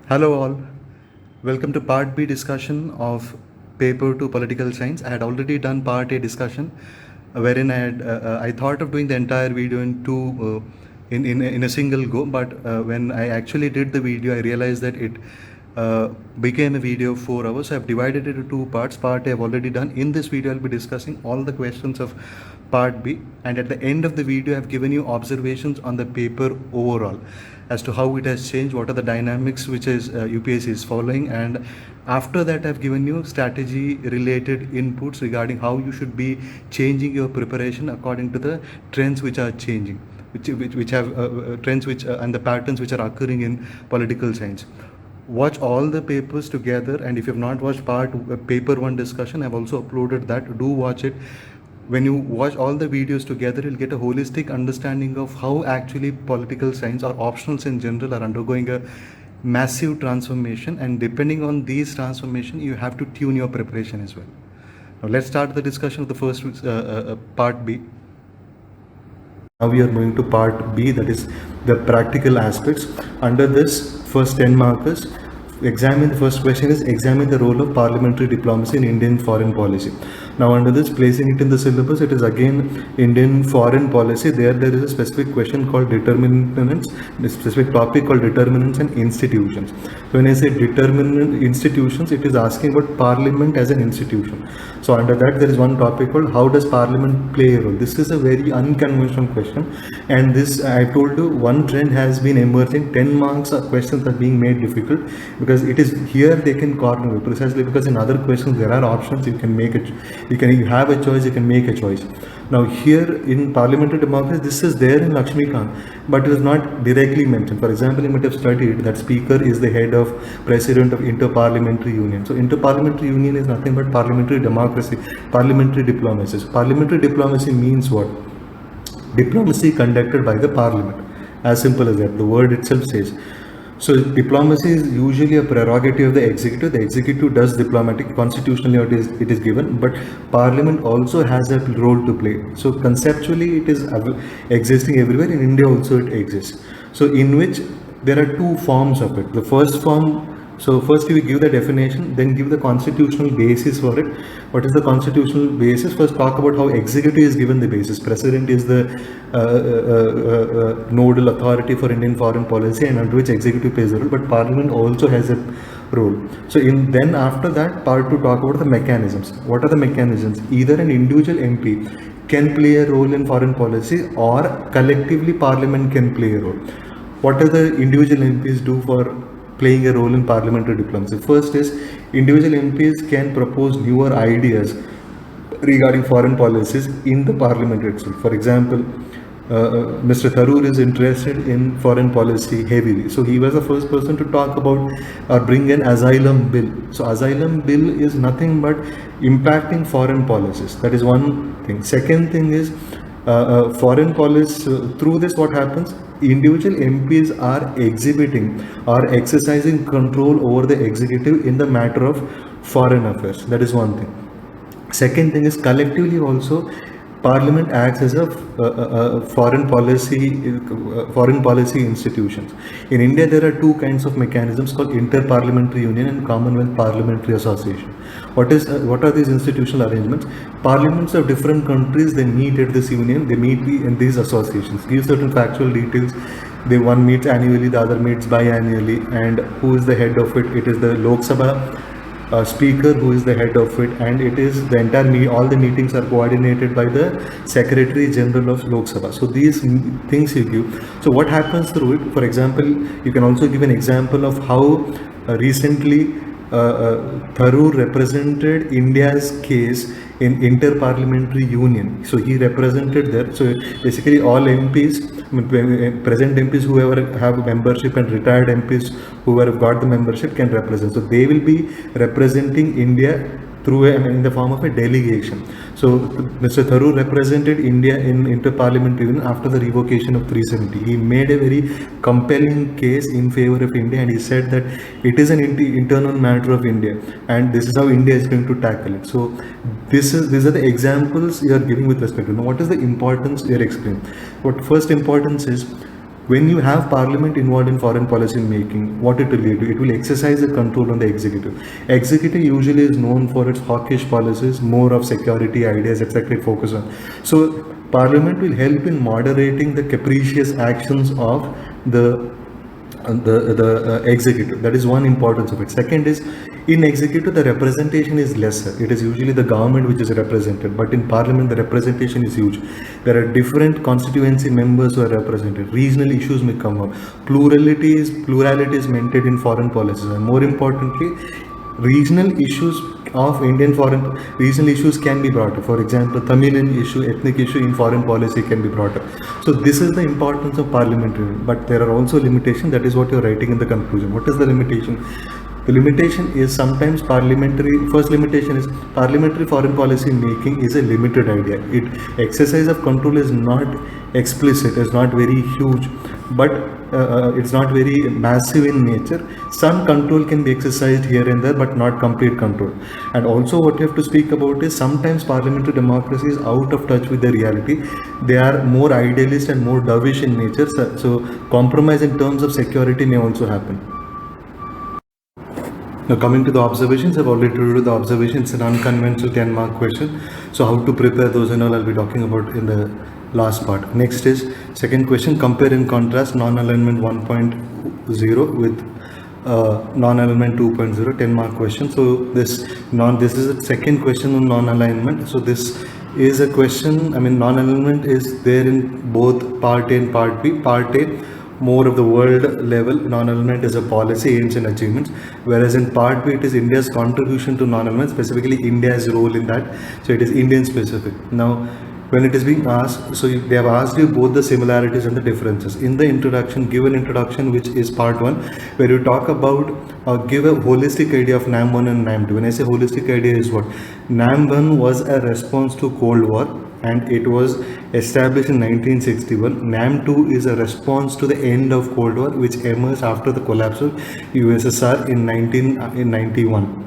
Hello all. Welcome to part B discussion of paper 2 political science. I had already done part A discussion wherein I thought of doing the entire video in two in a single go, but when I actually did the video I realized that it became a video of 4 hours. So I've divided it into two parts. Part A I've already done. In this video I'll be discussing all the questions of part B, and at the end of the video I've given you observations on the paper overall as to how it has changed, what are the dynamics which is UPSC is following, and after that I've given you strategy related inputs regarding how you should be changing your preparation according to the trends which are changing, which have trends which and the patterns which are occurring in political science. Watch all the papers together, and if you have not watched paper 1 discussion, I've also uploaded that. Do watch it. When you watch all the videos together, you'll get a holistic understanding of how actually political science or optionals in general are undergoing a massive transformation, and depending on these transformation you have to tune your preparation as well. Now let's start the discussion of the first part B. Now we are moving to part B, that is the practical aspects. Under this, first 10 markers, examine the first question is examine the role of parliamentary diplomacy in Indian foreign policy. Now under this, placing it in the syllabus, it is again Indian foreign policy. There is a specific question called determinants, a specific topic called determinants and institutions. So when I say determinant institutions, it is asking about parliament as an institution. So under that there is one topic called how does parliament play a role. This is a very unconventional question, and this I told you one trend has been emerging. 10 marks of questions are being made difficult because it is here they can corner you, precisely because in other questions there are options. You can make it, you have a choice, you can make a choice. Now here in parliamentary democracy, this is there in Lakshmikant, but it is not directly mentioned. For example, you might have studied that speaker is the head of president of Inter-Parliamentary Union. So Inter-Parliamentary Union is nothing but parliamentary democracy, parliamentary diplomacy. So parliamentary diplomacy means what? Diplomacy conducted by the parliament. As simple as that. The word itself says. So diplomacy is usually a prerogative of the executive. The executive does diplomatic, constitutionally it is given, but parliament also has a role to play. So conceptually it is existing everywhere. In India also it exists. So in which there are two forms of it. The first form, so first we give the definition, then give the constitutional basis for it. What is the constitutional basis? First talk about how executive is given the basis. President is the nodal authority for Indian foreign policy, and under which executive plays a role, but parliament also has a role. So then after that, part 2 talk about the mechanisms. What are the mechanisms? Either an individual MP can play a role in foreign policy, or collectively parliament can play a role. What do the individual MPs do for playing a role in parliamentary diplomacy? First is individual MPs can propose newer ideas regarding foreign policies in the parliament itself. For example, Mr. Tharoor is interested in foreign policy heavily. So he was the first person to talk about or bring an asylum bill. So asylum bill is nothing but impacting foreign policies. That is one thing. Second thing is foreign policy. Through this, what happens? Individual MPs are exhibiting or exercising control over the executive in the matter of foreign affairs. That is one thing. Second thing is collectively also Parliament acts as a foreign policy institutions. In India, there are two kinds of mechanisms called Inter-Parliamentary Union and Commonwealth Parliamentary Association. What are these institutional arrangements? Parliaments of different countries, they meet at this union, they meet in these associations, give certain factual details. One meets annually, the other meets biannually, and who is the head of it? It is the Lok Sabha speaker who is the head of it, and it is the entire all the meetings are coordinated by the Secretary General of Lok Sabha. So these things you give. So what happens through it? For example, you can also give an example of how recently Tharoor represented India's case in Inter-Parliamentary Union. So he represented there. So basically all MPs, present MPs, whoever have membership, and retired MPs whoever have got the membership can represent. So they will be representing India through in the form of a delegation. So Mr. Tharoor represented India in Inter-Parliamentary Union after the revocation of 370. He made a very compelling case in favor of India, and he said that it is an internal matter of India, and this is how India is going to tackle it. So these are the examples you are giving with respect to. Now, what is the importance you are explaining? What first importance is, When you have parliament involved in foreign policy making, what it will lead to? It will exercise the control on the executive. Executive usually is known for its hawkish policies, more of security ideas, etc. focus on. So parliament will help in moderating the capricious actions of the executive. That is one importance of it. Second is, in executive the representation is lesser. It is usually the government which is represented, but in parliament the representation is huge. There are different constituency members who are represented. Regional issues may come up. Plurality is maintained in foreign policies, and more importantly, regional issues of regional issues can be brought up. For example, Tamilian issue, ethnic issue in foreign policy can be brought up. So this is the importance of parliamentary. But there are also limitations. That is what you're writing in the conclusion. What is the limitation? The limitation is sometimes first limitation is parliamentary foreign policy making is a limited idea. Exercise of control is not explicit, is not very huge, but it's not very massive in nature. Some control can be exercised here and there, but not complete control. And also what you have to speak about is sometimes parliamentary democracy is out of touch with the reality. They are more idealist and more dovish in nature. So compromise in terms of security may also happen. Now coming to the observations, I've already told you the observations. It's an unconventional 10-mark question. So how to prepare those and all I'll be talking about in the last part. Next is second question, compare and contrast non-alignment 1.0 with non-alignment 2.0, 10-mark question. So this is the second question on non-alignment. So this is a question, non-alignment is there in both part A and part B. Part A, more of the world level, non-alignment is a policy, aims and achievements, whereas in part B it is India's contribution to non-alignment, specifically India's role in that. So it is Indian specific. Now when it is being asked, so they have asked you both the similarities and the differences. In the introduction, give an introduction which is part 1, where you talk about give a holistic idea of NAM 1 and NAM 2. When I say holistic idea is what? NAM 1 was a response to Cold War and it was established in 1961. NAM 2 is a response to the end of Cold War, which emerged after the collapse of USSR in 1991.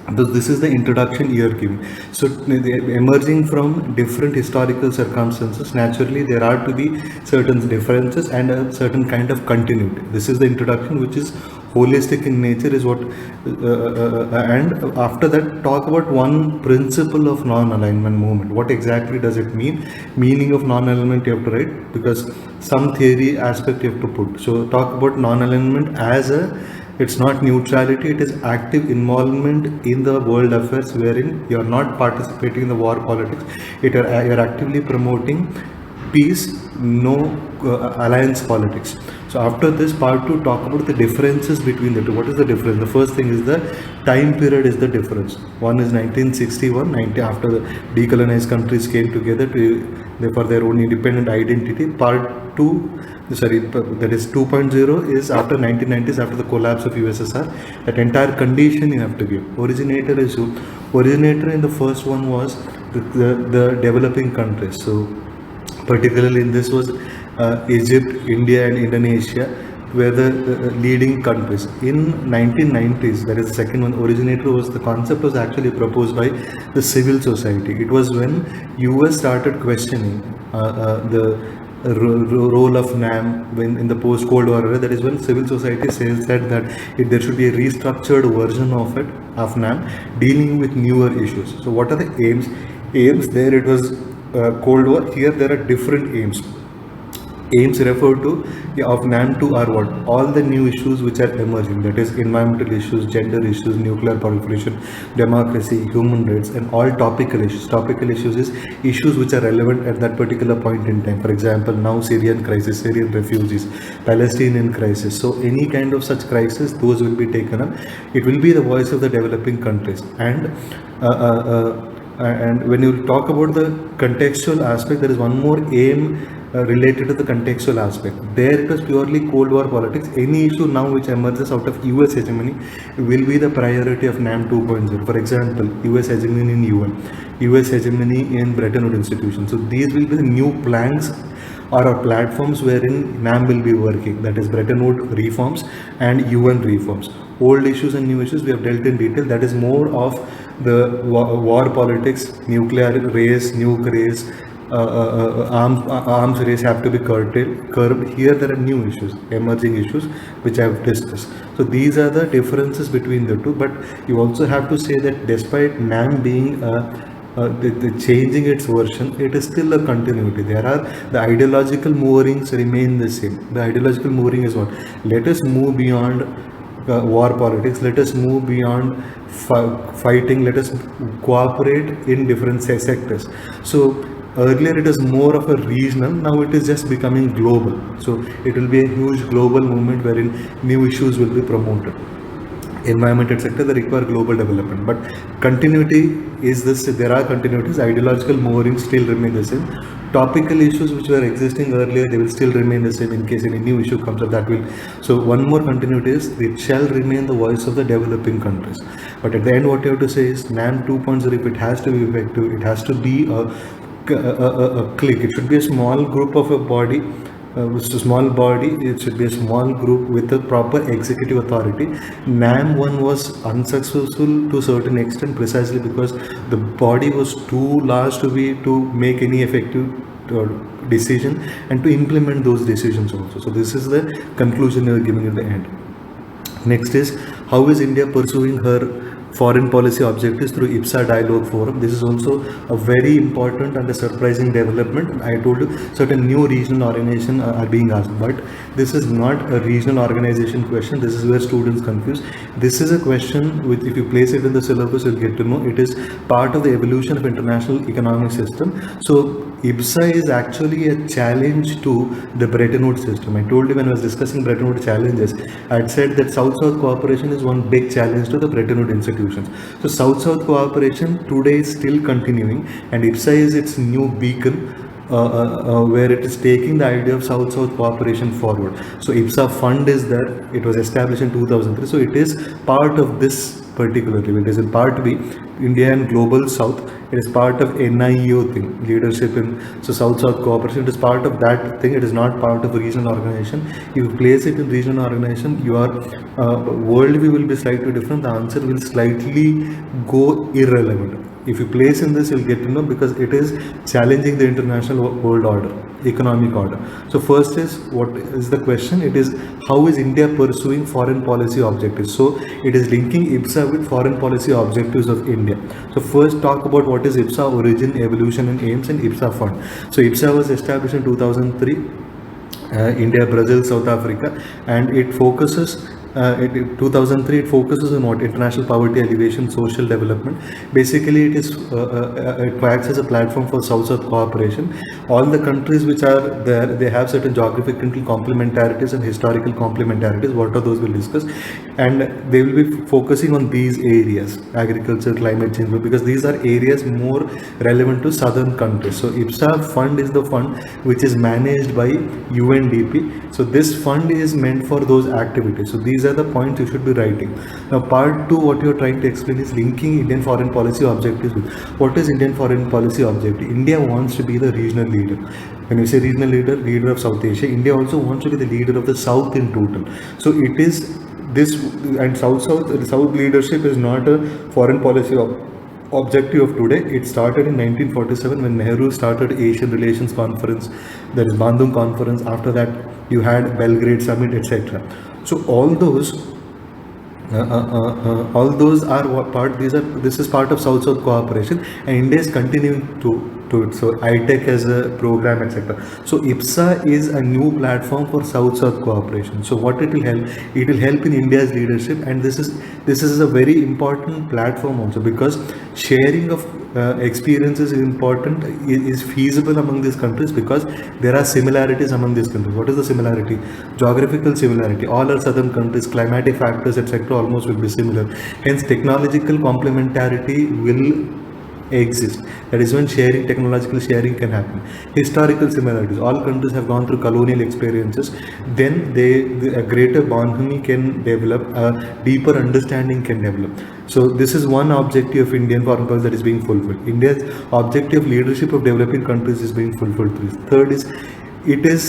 This is the introduction you are giving. So emerging from different historical circumstances, naturally there are to be certain differences and a certain kind of continuity. This is the introduction which is holistic in nature, is what and after that talk about one principle of non-alignment movement. What exactly does it mean? Meaning of non-alignment you have to write, because some theory aspect you have to put. So talk about non-alignment as it's not neutrality, it is active involvement in the world affairs, wherein you are not participating in the war politics. You are actively promoting peace, no alliance politics. So after this, part 2 talk about the differences between the two. What is the difference? The first thing is the time period is the difference. One is 1961, after the decolonized countries came together for their own independent identity. Part 2, that is 2.0, is after 1990s, after the collapse of USSR. That entire condition you have to give. Originator is who? Originator in the first one was the developing countries. So particularly in this was Egypt, India and Indonesia were the leading countries. In 1990s, that is the second one, originator was, the concept was actually proposed by the civil society. It was when US started questioning the role of NAM in the post-Cold War era. That is when civil society said that there should be a restructured version of NAM dealing with newer issues. So what are the aims? There it was Cold War. Here there are different aims. Aims referred to of NAM 2 are what? All the new issues which are emerging, that is environmental issues, gender issues, nuclear proliferation, democracy, human rights, and all topical issues. Topical issues is issues which are relevant at that particular point in time. For example, now Syrian crisis, Syrian refugees, Palestinian crisis. So any kind of such crisis, those will be taken up. It will be the voice of the developing countries. And when you talk about the contextual aspect, there is one more aim related to the contextual aspect. There it was purely Cold War politics. Any issue now which emerges out of US hegemony will be the priority of NAM 2.0. For example, US hegemony in UN, US hegemony in Bretton Woods institutions. So these will be the new planks or platforms wherein NAM will be working. That is Bretton Woods reforms and UN reforms. Old issues and new issues we have dealt in detail. That is more of the war politics, nuclear race, nuke race, arms race have to be curbed. Here there are new issues, emerging issues, which I have discussed. So these are the differences between the two. But you also have to say that despite NAM being the changing its version, it is still a continuity. There are the ideological moorings remain the same. The ideological mooring is what? Let us move beyond war politics. Let us move beyond fighting. Let us cooperate in different sectors. So earlier it is more of a regional, now it is just becoming global. So it will be a huge global movement wherein new issues will be promoted. Environment, etc., they require global development. But continuity is this, there are continuities, ideological moorings still remain the same. Topical issues which were existing earlier, they will still remain the same in case any new issue comes up, that will. So one more continuity is, it shall remain the voice of the developing countries. But at the end, what you have to say is, NAM 2.0, if it has to be effective, it has to be a clique. It should be a small group of a body. It's a small body, it should be a small group with a proper executive authority. NAM 1 was unsuccessful to a certain extent precisely because the body was too large to make any effective decision and to implement those decisions also. So this is the conclusion you are giving at the end. Next is, how is India pursuing her foreign policy objectives through IPSA Dialogue Forum? This is also a very important and a surprising development. I told you certain new regional organizations are being asked, but this is not a regional organization question. This is where students confuse. This is a question which, if you place it in the syllabus, you'll get to know it is part of the evolution of international economic system. So IPSA is actually a challenge to the Bretton Woods system. I told you when I was discussing Bretton Woods challenges, I had said that South-South cooperation is one big challenge to the Bretton Woods institutions. So South-South cooperation today is still continuing, and IPSA is its new beacon where it is taking the idea of South-South cooperation forward. So IPSA fund is there. It was established in 2003. So it is part of this particularly. It is in part B, India and Global South. It is part of NIEO thing, leadership in South-South cooperation. It is part of that thing. It is not part of a regional organization. If you place it in regional organization, your worldview will be slightly different. The answer will slightly go irrelevant. If you place in this, you'll get to know, because it is challenging the international world order, economic order. So first is, what is the question? It is, how is India pursuing foreign policy objectives? So it is linking IPSA with foreign policy objectives of India. So first talk about what is IPSA origin, evolution and aims, and IPSA fund. So IPSA was established in 2003, India, Brazil, South Africa, and it focuses 2003 it focuses on what? International poverty alleviation, social development. Basically it is it acts as a platform for South-South cooperation. All the countries which are there, they have certain geographical complementarities and historical complementarities. What are those, we'll discuss, and they will be focusing on these areas: agriculture, climate change, because these are areas more relevant to southern countries. So IPSA fund is the fund which is managed by UNDP. So this fund is meant for those activities. So these are the points you should be writing. Now part 2, what you are trying to explain is linking Indian foreign policy objectives with, what is Indian foreign policy objective? India wants to be the regional leader. When you say regional leader, leader of South Asia, India also wants to be the leader of the South in total. So it is this, and South leadership is not a foreign policy objective of today. It started in 1947 when Nehru started Asian Relations Conference. There is Bandung Conference. After that you had Belgrade Summit, etc. So all those are what part, this is part of South-South cooperation, and India is continuing to it. So ITEC as a program, etc. So IPSA is a new platform for South-South cooperation. So what it will help? It will help in India's leadership, and this is a very important platform also, because sharing of experiences is important, is feasible among these countries, because there are similarities among these countries. What is the similarity? Geographical similarity. All our southern countries, climatic factors, etc., almost will be similar. Hence technological complementarity will exist. That is when technological sharing can happen. Historical similarities. All countries have gone through colonial experiences. Then a greater bonhomie can develop, a deeper understanding can develop. So this is one objective of Indian foreign policy that is being fulfilled. India's objective of leadership of developing countries is being fulfilled. Third is,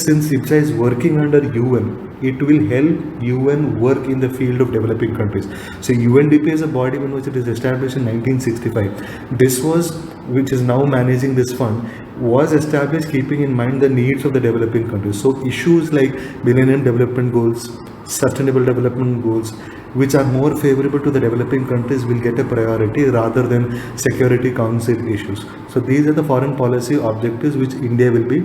since IPSA is working under UN, it will help UN work in the field of developing countries. So UNDP is a body in which it is established in 1965. This was which is now managing this fund, was established keeping in mind the needs of the developing countries. So issues like Millennium Development Goals, Sustainable Development Goals, which are more favorable to the developing countries, will get a priority rather than Security Council issues. So these are the foreign policy objectives which India will be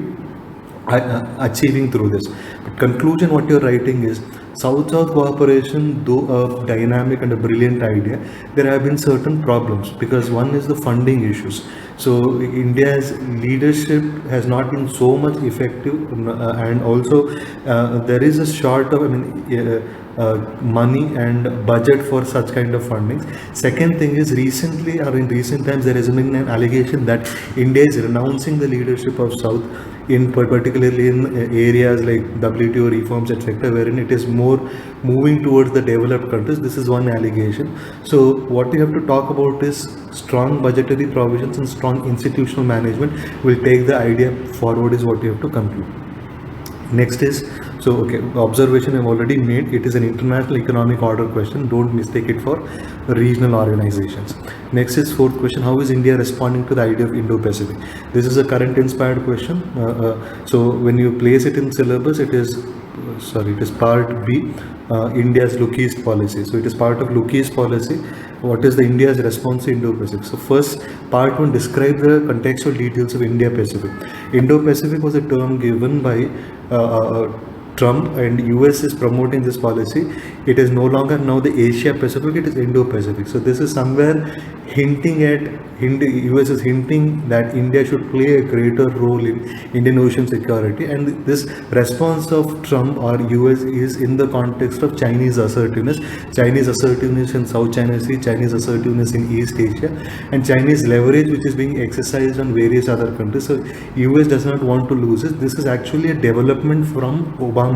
achieving through this. But conclusion, what you're writing is South-South cooperation, though a dynamic and a brilliant idea, there have been certain problems, because one is the funding issues. So India's leadership has not been so much effective, and also there is a short of money and budget for such kind of funding. Second thing is, recently or in recent times there has been an allegation that India is renouncing the leadership of South, in particularly in areas like WTO reforms, etc., wherein it is more moving towards the developed countries. This is one allegation. So what we have to talk about is strong budgetary provisions and strong institutional management will take the idea forward, is what you have to conclude. Next is, so okay, observation I've already made, it is an international economic order question, don't mistake it for regional organizations. Next is fourth question, how is India responding to the idea of Indo-Pacific? This is a current inspired question. So when you place it in syllabus, it is it is part B, India's Look East policy. So it is part of Look East policy. What is the India's response to Indo-Pacific? So first, part 1, describe the contextual details of India-Pacific. Indo-Pacific was a term given by Trump, and US is promoting this policy. It is no longer now the Asia Pacific, it is Indo-Pacific. So this is somewhere hinting at, US is hinting that India should play a greater role in Indian Ocean security, and this response of Trump or US is in the context of Chinese assertiveness in South China Sea, Chinese assertiveness in East Asia, and Chinese leverage which is being exercised on various other countries. So US does not want to lose it. This is actually a development from Obama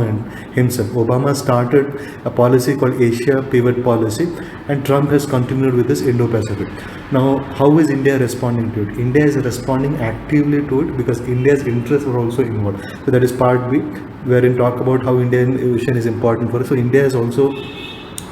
himself. Obama started a policy called Asia Pivot Policy, and Trump has continued with this Indo-Pacific. Now, how is India responding to it? India is responding actively to it because India's interests are also involved. So that is part B, wherein talk about how Indian Ocean is important for us. So India is also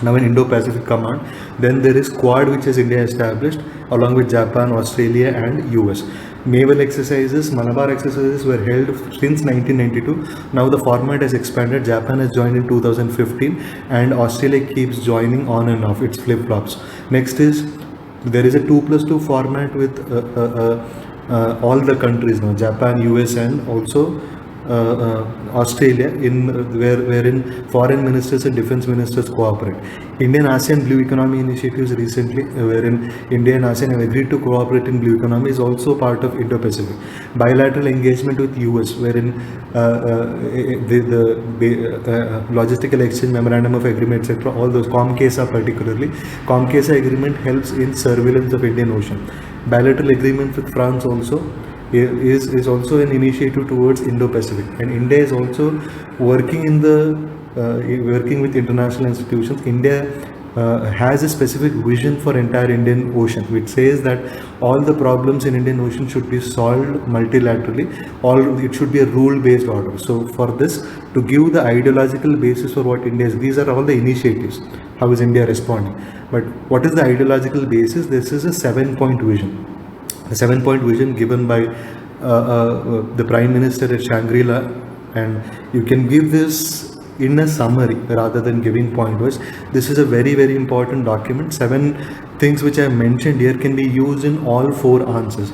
now an Indo-Pacific command. Then there is Quad, which is India established along with Japan, Australia and US. Naval exercises, Malabar exercises were held since 1992. Now the format has expanded. Japan has joined in 2015 and Australia keeps joining on and off. It's flip-flops. Next is, there is a 2+2 format with all the countries now, Japan, US and also Australia, wherein foreign ministers and defense ministers cooperate. Indian ASEAN Blue Economy initiatives recently, wherein India and ASEAN have agreed to cooperate in Blue Economy, is also part of Indo-Pacific. Bilateral engagement with US, wherein the logistical exchange, memorandum of agreement, etc., all those, COMCASA particularly. COMCASA agreement helps in surveillance of Indian Ocean. Bilateral agreement with France also is also an initiative towards Indo-Pacific, and India is also working in working with international institutions. India has a specific vision for entire Indian Ocean, which says that all the problems in Indian Ocean should be solved multilaterally. It should be a rule-based order. So for this, to give the ideological basis for what India is, these are all the initiatives. How is India responding? But what is the ideological basis? This is a 7-point vision. The 7-point vision given by the Prime Minister at Shangri-La, and you can give this in a summary rather than giving point wise. This is a very, very important document. 7 things which I mentioned here can be used in all 4 answers.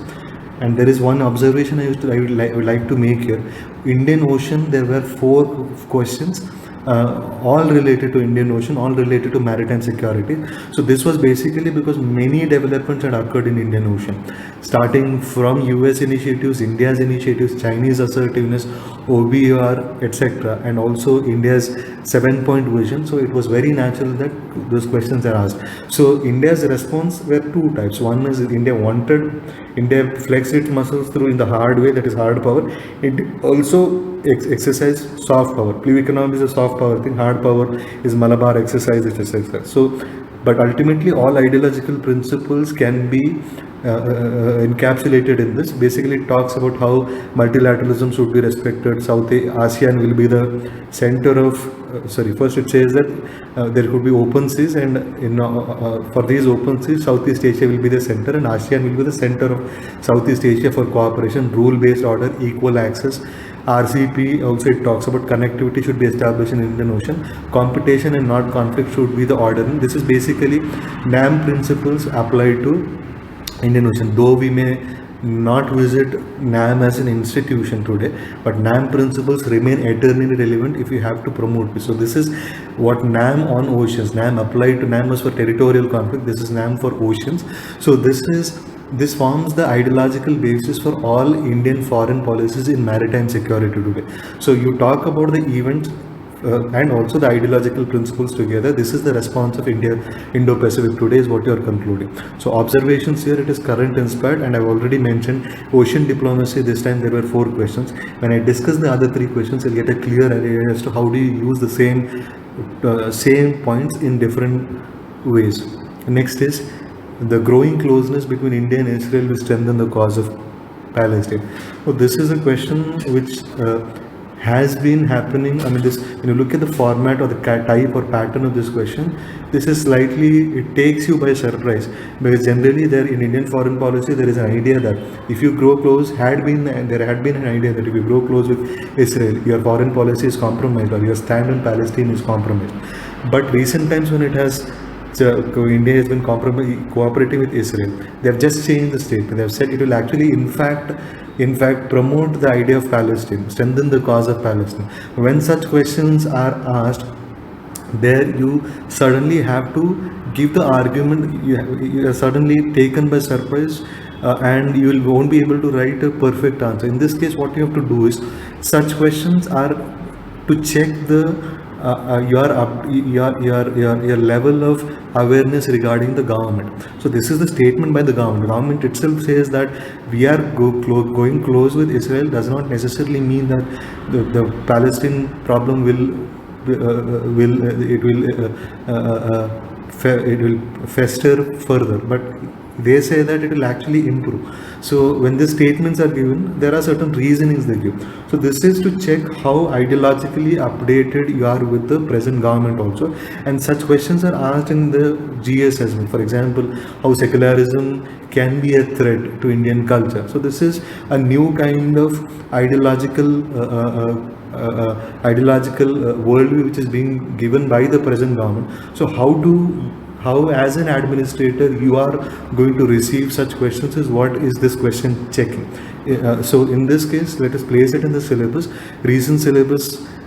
And there is one observation I would like to make here. Indian Ocean, there were 4 questions. All related to Indian Ocean, all related to maritime security. So this was basically because many developments had occurred in Indian Ocean, starting from US initiatives, India's initiatives, Chinese assertiveness, OBR, etc., and also India's 7-point vision. So it was very natural that those questions are asked. So India's response were 2 types. One is India flexed its muscles through in the hard way, that is hard power. It also exercise soft power. Blue economy is a soft power thing, hard power is Malabar exercise, etc. So but ultimately all ideological principles can be encapsulated in this. Basically, it talks about how multilateralism should be respected. South ASEAN will be the center of. First it says that there could be open seas, and for these open seas, Southeast Asia will be the center, and ASEAN will be the center of Southeast Asia for cooperation, rule-based order, equal access. RCP also, it talks about connectivity should be established in Indian Ocean. Competition and not conflict should be the order. And this is basically NAM principles applied to Indian Ocean. Though we may not visit NAM as an institution today, but NAM principles remain eternally relevant if you have to promote this. So this is what NAM on oceans. NAM applied to NAM was for territorial conflict. This is NAM for oceans. So this forms the ideological basis for all Indian foreign policies in maritime security today. So you talk about the events and also the ideological principles together. This is the response of Indo-Pacific today, is what you are concluding. So observations here, it is current inspired, and I've already mentioned ocean diplomacy. This time there were 4 questions. When I discuss the other 3 questions, you'll get a clear idea as to how do you use the same points in different ways. Next is the growing closeness between India and Israel will strengthen the cause of Palestine. So this is a question which has been happening. I mean, this, when you look at the format or the type or pattern of this question, this is slightly, it takes you by surprise, because generally there in Indian foreign policy there is an idea that if you grow close, there had been an idea that if you grow close with Israel, your foreign policy is compromised or your stand on Palestine is compromised. But recent times when it has India has been cooperating with Israel, they have just changed the statement. They have said it will actually in fact promote the idea of Palestine, strengthen the cause of Palestine. When such questions are asked, there you suddenly have to give the argument. You are suddenly taken by surprise, and you won't be able to write a perfect answer. In this case, what you have to do is, such questions are to check your level of awareness regarding the government. So this is the statement by the government. The government itself says that we are going close with Israel does not necessarily mean that the Palestine problem will fester further, but they say that it will actually improve. So when these statements are given, there are certain reasonings they give. So this is to check how ideologically updated you are with the present government also. And such questions are asked in the GS as well. For example, how secularism can be a threat to Indian culture. So this is a new kind of ideological worldview which is being given by the present government. So how as an administrator you are going to receive such questions is what is this question checking. So in this case, let us place it in the syllabus.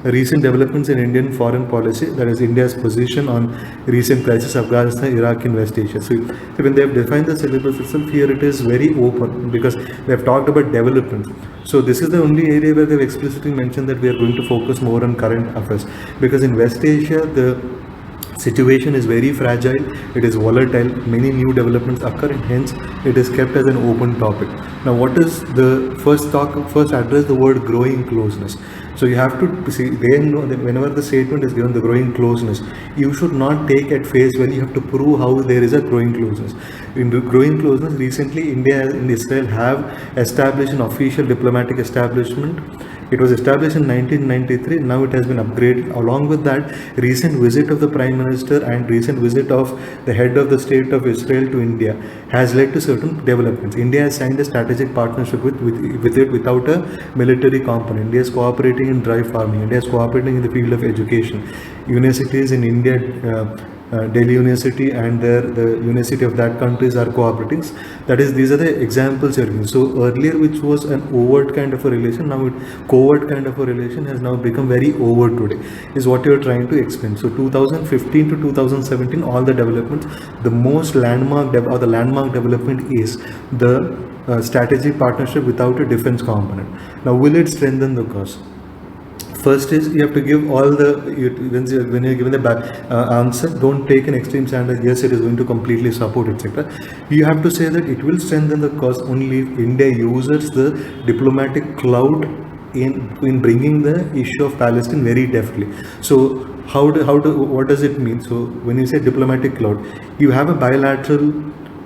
Recent developments in Indian foreign policy, that is India's position on recent crisis, Afghanistan, Iraq and West Asia. So when they have defined the syllabus itself, here it is very open because they have talked about development. So this is the only area where they have explicitly mentioned that we are going to focus more on current affairs, because in West Asia the situation is very fragile, it is volatile, many new developments occur, and hence it is kept as an open topic. Now what is the first address the word growing closeness. So you have to see, they know that whenever the statement is given, the growing closeness, you should not take at face value, you have to prove how there is a growing closeness. In the growing closeness, recently India and Israel have established an official diplomatic establishment. It was established in 1993, now it has been upgraded. Along with that, recent visit of the Prime Minister and recent visit of the head of the state of Israel to India has led to certain developments. India has signed a strategic partnership with it without a military component. India is cooperating in dry farming. India is cooperating in the field of education. Universities in India, Delhi University and the university of that countries are cooperating. That is, these are the examples here. So earlier, which was an overt kind of a relation, now covert kind of a relation has now become very overt today, is what you are trying to explain. So 2015 to 2017, all the developments, the most landmark development is the strategic partnership without a defense component. Now, will it strengthen the cause? First is, you have to give all the, when you're given the answer, don't take an extreme standard, yes, it is going to completely support, etc. You have to say that it will strengthen the cause only if India uses the diplomatic clout in bringing the issue of Palestine very deftly. So what does it mean? So when you say diplomatic clout, you have a bilateral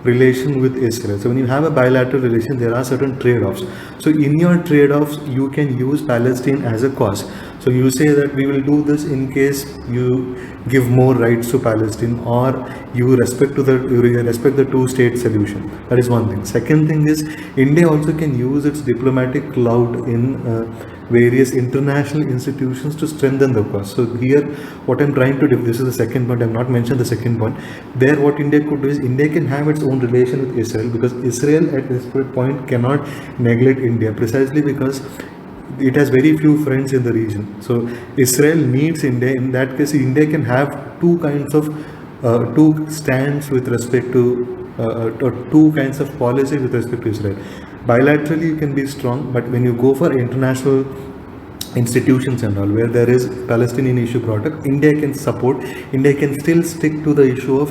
relation with Israel. So when you have a bilateral relation, there are certain trade-offs. So in your trade-offs, you can use Palestine as a cause. So you say that we will do this in case you give more rights to Palestine, or you respect the two-state solution. That is one thing. Second thing is, India also can use its diplomatic clout in various international institutions to strengthen the cause. So here, what I'm trying to do, this is the second point, I've not mentioned the second point. There, what India could do is, India can have its own relation with Israel, because Israel at this point cannot neglect India, precisely because it has very few friends in the region. So Israel needs India. In that case, India can have two kinds of two stands with respect to or two kinds of policies with respect to Israel. Bilaterally, you can be strong, but when you go for international institutions and all, where there is Palestinian issue brought up, India can support. India can still stick to the issue of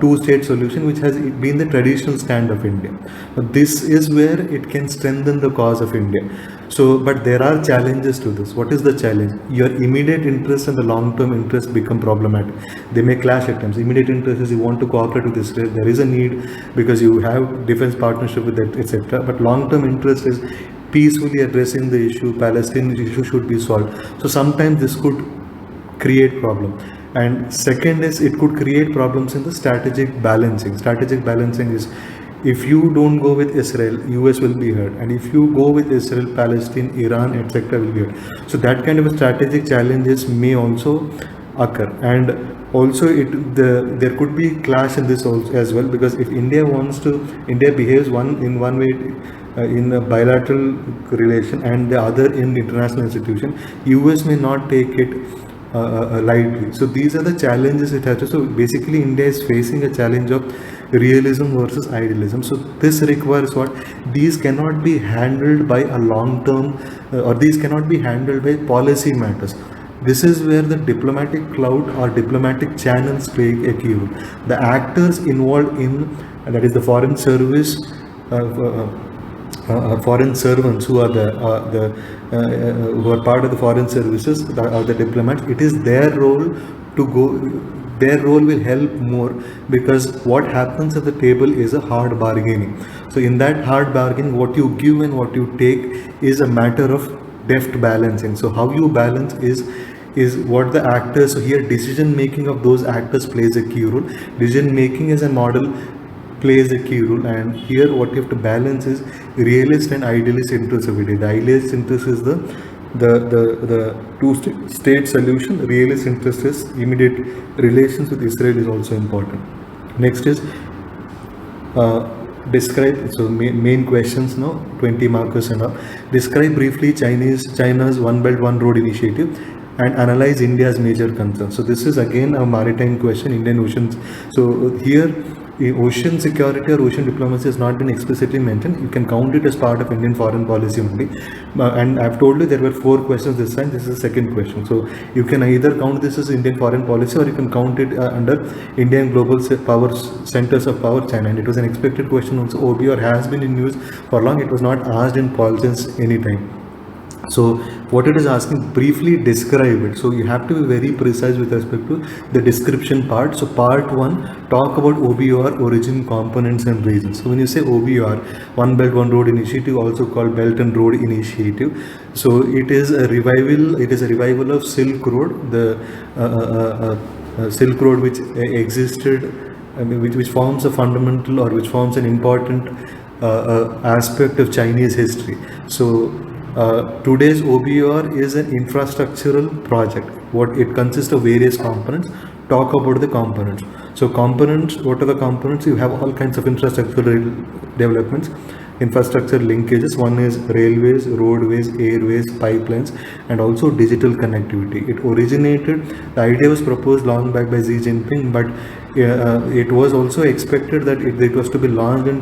two-state solution, which has been the traditional stand of India. But this is where it can strengthen the cause of India. So, but there are challenges to this. What is the challenge? Your immediate interest and the long-term interest become problematic. They may clash at times. Immediate interest is you want to cooperate with Israel. There is a need because you have defense partnership with that, etc. But long-term interest is peacefully addressing the issue. Palestinian issue should be solved. So sometimes this could create problem. And second is, it could create problems in the strategic balancing. Strategic balancing is, if you don't go with Israel, US will be hurt, and if you go with Israel, Palestine, Iran, etc. will be hurt. So that kind of a strategic challenges may also occur, and also there could be clash in this also as well, because if India behaves in one way in a bilateral relation and the other in international institution, US may not take it lightly. So these are the challenges it has to. So basically, India is facing a challenge of realism versus idealism. So this requires what? These cannot be handled by a long-term, or these cannot be handled by policy matters. This is where the diplomatic clout or diplomatic channels play a key role. The actors involved in, that is the foreign service, foreign servants who are who are part of the foreign services, or the diplomats, it is their role to go. Their role will help more, because what happens at the table is a hard bargaining. So in that hard bargaining, what you give and what you take is a matter of deft balancing. So how you balance is what the actors. So here, decision making of those actors plays a key role. Decision making as a model plays a key role, and here what you have to balance is realist and idealist interests of it. The idealist interest is the two-state solution. Realist interest is immediate relations with Israel is also important. Next is describe. So main questions now, 20 markers and all. Describe briefly China's One Belt One Road initiative and analyze India's major concerns. So this is again a maritime question, Indian Oceans. So here, ocean security or ocean diplomacy has not been explicitly mentioned. You can count it as part of Indian foreign policy only. And I've told you there were 4 questions this time. This is the second question. So you can either count this as Indian foreign policy, or you can count it under Indian global power centers of power, China. And it was an expected question also. OBR has been in news for long. It was not asked in Paulson's any time. So what it is asking, briefly describe it. So you have to be very precise with respect to the description part. So part 1, talk about OBR, origin, components and reasons. So when you say OBR, One Belt One Road Initiative, also called Belt and Road Initiative, so it is a revival of Silk Road, the Silk Road which existed, which forms a fundamental, or which forms an important aspect of Chinese history. So today's OBR is an infrastructural project. What it consists of various components. Talk about the components. So components, what are the components? You have all kinds of infrastructural developments, infrastructure linkages. One is railways, roadways, airways, pipelines, and also digital connectivity. It originated, the idea was proposed long back by Xi Jinping, but it was also expected that it was to be launched in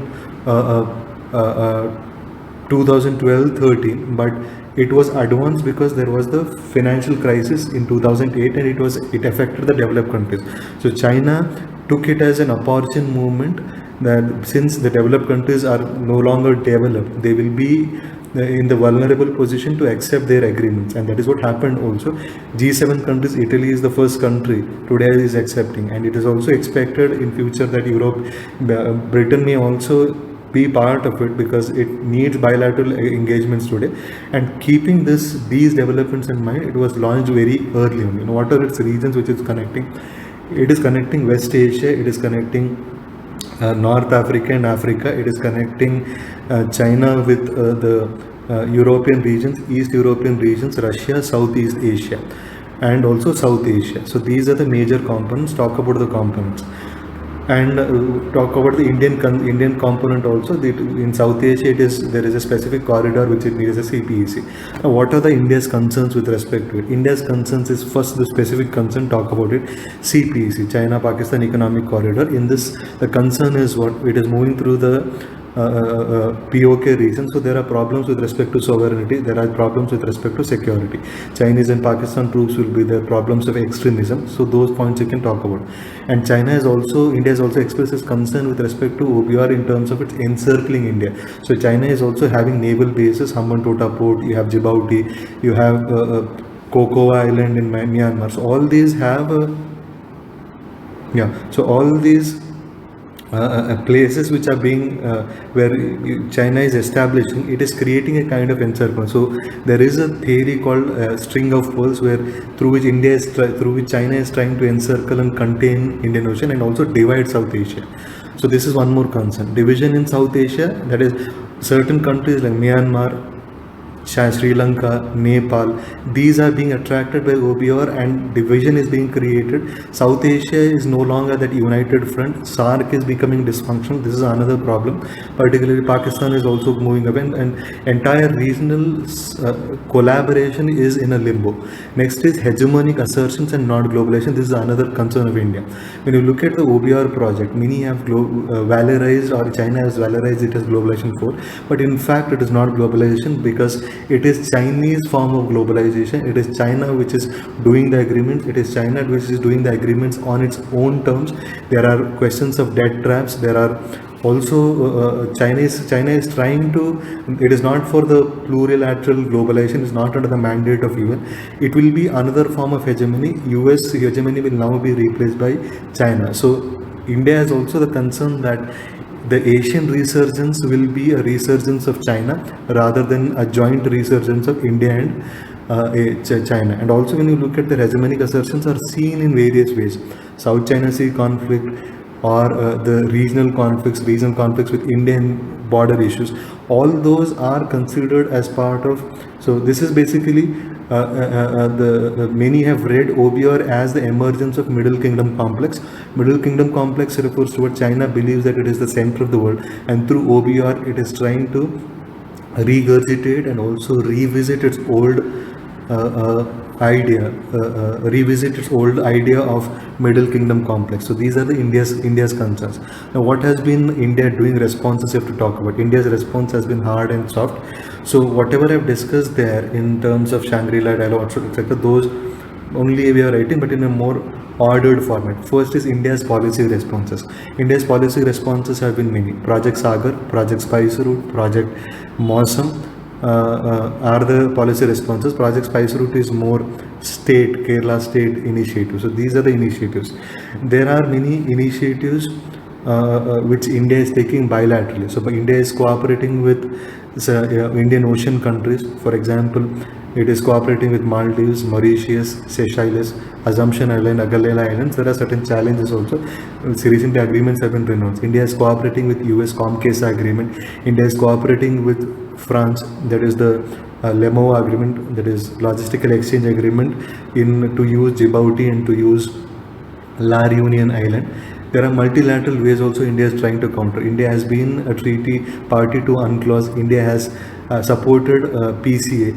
2012-13, but it was advanced because there was the financial crisis in 2008, and it affected the developed countries. So China took it as an opportune movement that since the developed countries are no longer developed, they will be in the vulnerable position to accept their agreements, and that is what happened also. G7 countries, Italy is the first country today is accepting, and it is also expected in future that Europe, Britain may also be part of it, because it needs bilateral engagements today. And keeping these developments in mind, it was launched very early on. What are its regions which it's connecting? It is connecting West Asia, it is connecting North Africa and Africa, it is connecting China with the European regions, East European regions, Russia, Southeast Asia, and also South Asia. So these are the major components. Talk about the components. And talk about the Indian component also. In South Asia, there is a specific corridor which it needs a CPEC. Now, what are the India's concerns with respect to it? India's concerns is, first, the specific concern, talk about it, CPEC, China-Pakistan Economic Corridor. In this, the concern is what? It is moving through the POK region. So there are problems with respect to sovereignty, there are problems with respect to security. Chinese and Pakistan troops will be there, problems of extremism. So those points you can talk about. And India has also expressed its concern with respect to OBR in terms of its encircling India. So China is also having naval bases, Hambantota Port, you have Djibouti, you have Cocoa Island in Myanmar. So all these have places which are being where China is establishing, it is creating a kind of encirclement. So there is a theory called string of pearls, where through which China is trying to encircle and contain Indian Ocean and also divide South Asia. So this is one more concern. Division in South Asia, that is certain countries like Myanmar, Sri Lanka, Nepal, these are being attracted by OBR and division is being created. South Asia is no longer that united front. SAARC is becoming dysfunctional. This is another problem. Particularly Pakistan is also moving away, and entire regional collaboration is in a limbo. Next is hegemonic assertions and not globalization. This is another concern of India. When you look at the OBR project, many have valorized, or China has valorized it as globalization 4, but in fact it is not globalization, because it is Chinese form of globalization. It is China which is doing the agreements. It is China which is doing the agreements on its own terms. There are questions of debt traps. There are also China is trying to. It is not for the plurilateral globalization. It's not under the mandate of UN. It will be another form of hegemony. US hegemony will now be replaced by China. So India has also the concern that the Asian resurgence will be a resurgence of China rather than a joint resurgence of India and China. And also when you look at the hegemonic assertions are seen in various ways. South China Sea conflict, or the regional conflicts with Indian border issues, all those are considered as part of. So this is basically many have read OBR as the emergence of Middle Kingdom complex. Middle Kingdom complex refers to what China believes that it is the center of the world, and through OBR it is trying to regurgitate and also revisit its old idea of Middle Kingdom complex. So these are the India's concerns. Now, what has been India doing? Responses you have to talk about. India's response has been hard and soft. So whatever I've discussed there in terms of Shangri-La dialogue, etc., those only we are writing, but in a more ordered format. First is India's policy responses. India's policy responses have been many. Project Sagar, Project Spice Route, Project Mosam are the policy responses. Project Spice Route is more Kerala state initiative. So these are the initiatives. There are many initiatives which India is taking bilaterally. So India is cooperating with Indian Ocean countries. For example, it is cooperating with Maldives, Mauritius, Seychelles, Assumption Island, Agalela Islands. There are certain challenges also. Recently, agreements have been renounced. India is cooperating with US COMCASA agreement. India is cooperating with France, that is the LEMO agreement, that is logistical exchange agreement, to use Djibouti and to use La Reunion Island. There are multilateral ways also India is trying to counter. India has been a treaty party to UNCLOS. India has supported PCA,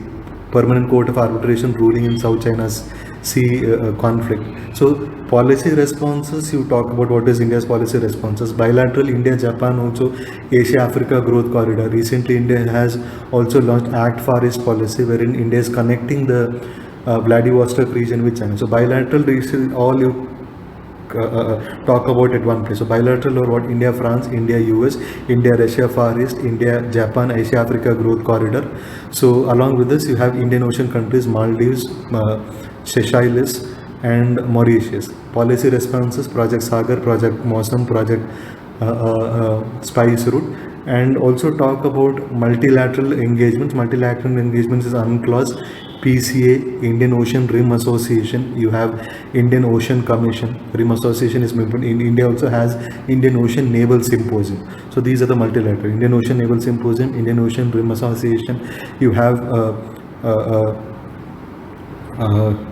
Permanent Court of Arbitration ruling in South China's Sea conflict. So policy responses, you talk about what is India's policy responses. Bilateral, India, Japan, also Asia-Africa Growth Corridor. Recently, India has also launched Act Far East policy, wherein India is connecting the Vladivostok region with China. So bilateral, all you talk about at one place. So bilateral or what? India France, India US, India Russia Far East, India Japan Asia Africa Growth Corridor. So along with this you have Indian Ocean countries, Maldives, Seychelles and Mauritius. Policy responses: Project Sagar, Project Mosam, Project Spice Route. And also talk about multilateral engagements. Multilateral engagements is UNCLOS, PCA, Indian Ocean Rim Association. You have Indian Ocean Commission. Rim Association is member. In India also has Indian Ocean Naval Symposium. So these are the multilateral: Indian Ocean Naval Symposium, Indian Ocean Rim Association. You have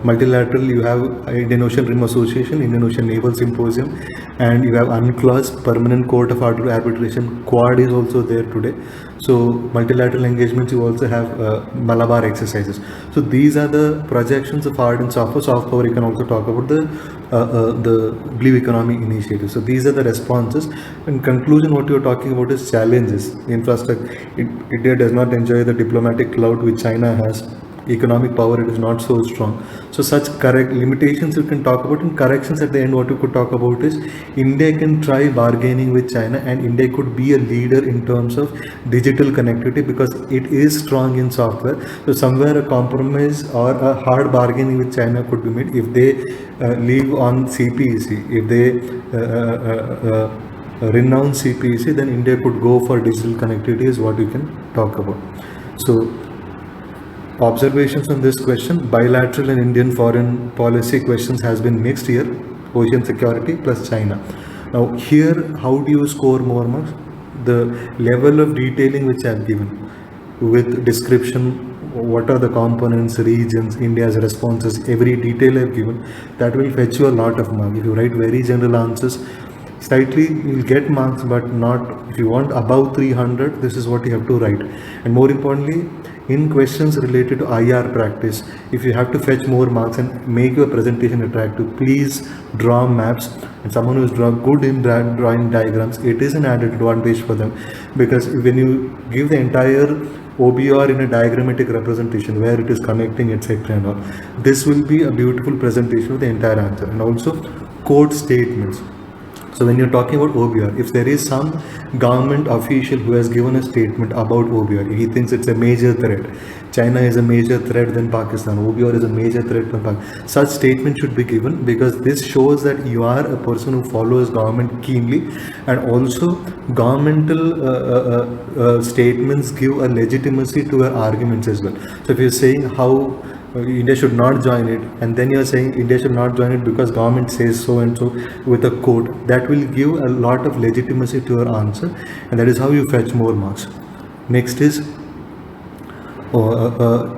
multilateral, you have Indian Ocean Rim Association, Indian Ocean Naval Symposium, and you have UNCLOS, Permanent Court of Arbitration. Quad is also there today. So multilateral engagements, you also have Malabar exercises. So these are the projections of hard and soft power. Soft power, you can also talk about the Blue Economy Initiative. So these are the responses. In conclusion, what you're talking about is challenges. Infrastructure. India does not enjoy the diplomatic clout which China has. Economic power, it is not so strong. So such correct limitations you can talk about. In corrections at the end, what you could talk about is India can try bargaining with China, and India could be a leader in terms of digital connectivity because it is strong in software. So somewhere a compromise or a hard bargaining with China could be made if they leave on CPEC. If they renounce CPEC, then India could go for digital connectivity is what you can talk about. So observations on this question: bilateral and Indian foreign policy questions has been mixed here. Ocean security plus China. Now here, how do you score more marks? The level of detailing which I have given with description, what are the components, regions, India's responses, every detail I have given, that will fetch you a lot of marks. If you write very general answers, slightly you'll get marks, but not if you want above 300. This is what you have to write. And more importantly, in questions related to IR practice, if you have to fetch more marks and make your presentation attractive, please draw maps. And someone who is good in drawing diagrams, it is an added advantage for them, because when you give the entire OBR in a diagrammatic representation where it is connecting, etc. and all, this will be a beautiful presentation of the entire answer. And also code statements. So when you're talking about OBR, if there is some government official who has given a statement about OBR, he thinks it's a major threat. China is a major threat than Pakistan. OBR is a major threat than Pakistan. Such statement should be given, because this shows that you are a person who follows government keenly, and also governmental statements give a legitimacy to your arguments as well. So if you're saying how India should not join it, and then you're saying India should not join it because government says so and so with a quote, that will give a lot of legitimacy to your answer, and that is how you fetch more marks. Next is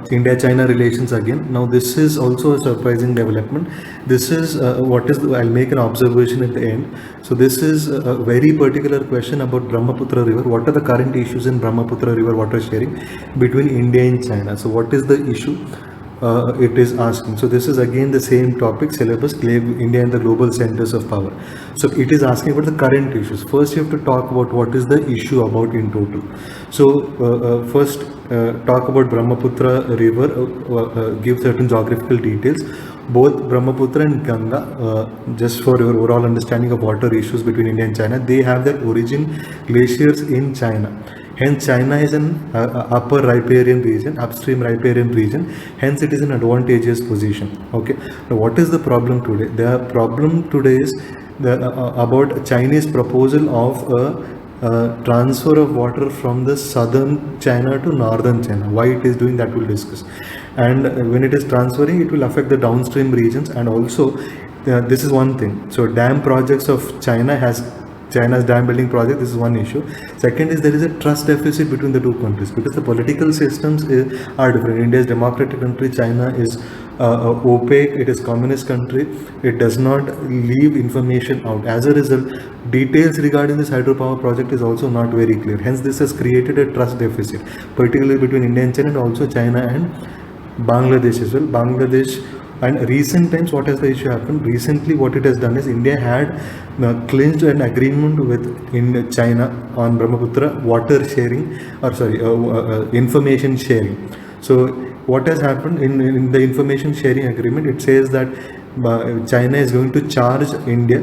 India-China relations again. Now this is also a surprising development. This is I'll make an observation at the end. So this is a very particular question about Brahmaputra River. What are the current issues in Brahmaputra River water sharing between India and China? So what is the issue? It is asking. So this is again the same topic, syllabus, India and the global centers of power. So it is asking about the current issues. First you have to talk about what is the issue about in total. So first talk about Brahmaputra River, give certain geographical details. Both Brahmaputra and Ganga, just for your overall understanding of water issues between India and China, they have their origin glaciers in China. Hence China is an upper riparian region, upstream riparian region, hence it is an advantageous position. Okay, now what is the problem today? The problem today is about Chinese proposal of a transfer of water from the southern China to northern China. Why it is doing that, we'll discuss. And when it is transferring, it will affect the downstream regions, and also this is one thing. So dam projects of China's dam building project, this is one issue. Second is there is a trust deficit between the two countries, because the political systems are different. India is democratic country, China is opaque, it is communist country, it does not leave information out. As a result, details regarding this hydropower project is also not very clear. Hence this has created a trust deficit, particularly between India and China, and also China and Bangladesh as well. Bangladesh. And recent times, what has the issue happened? Recently, what it has done is India had clinched an agreement in China on Brahmaputra water sharing, information sharing. So what has happened in the information sharing agreement? It says that China is going to charge India.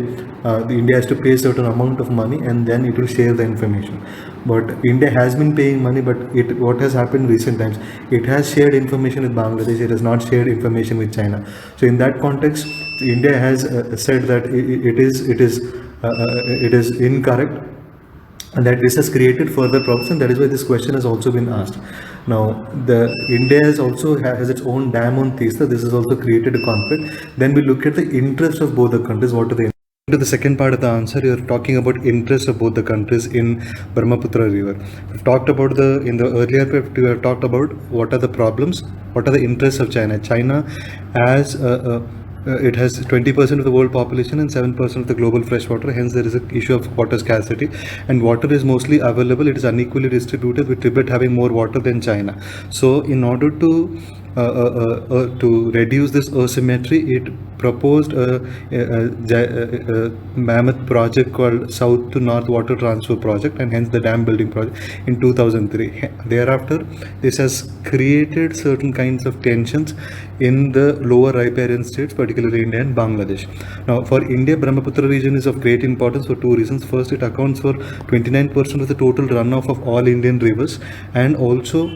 India has to pay a certain amount of money, and then it will share the information. But India has been paying money, but what has happened recent times? It has shared information with Bangladesh. It has not shared information with China. So in that context, India has said that it is incorrect, and that this has created further problems, and that is why this question has also been asked. Now, the India has also has its own dam on Teesta. This has also created a conflict. Then we look at the interests of both the countries. What are the to the second part of the answer, you're talking about interests of both the countries in Brahmaputra River. We've talked about in the earlier we have talked about what are the problems, what are the interests of China. China as it has 20% of the world population and 7% of the global freshwater. Hence, there is an issue of water scarcity, and water is mostly available. It is unequally distributed, with Tibet having more water than China. So, in order to reduce this asymmetry, it proposed a mammoth project called South to North Water Transfer Project, and hence the dam building project in 2003. Thereafter, this has created certain kinds of tensions in the lower riparian states, particularly India and Bangladesh. Now, for India, Brahmaputra region is of great importance for two reasons. First, it accounts for 29% of the total runoff of all Indian rivers, and also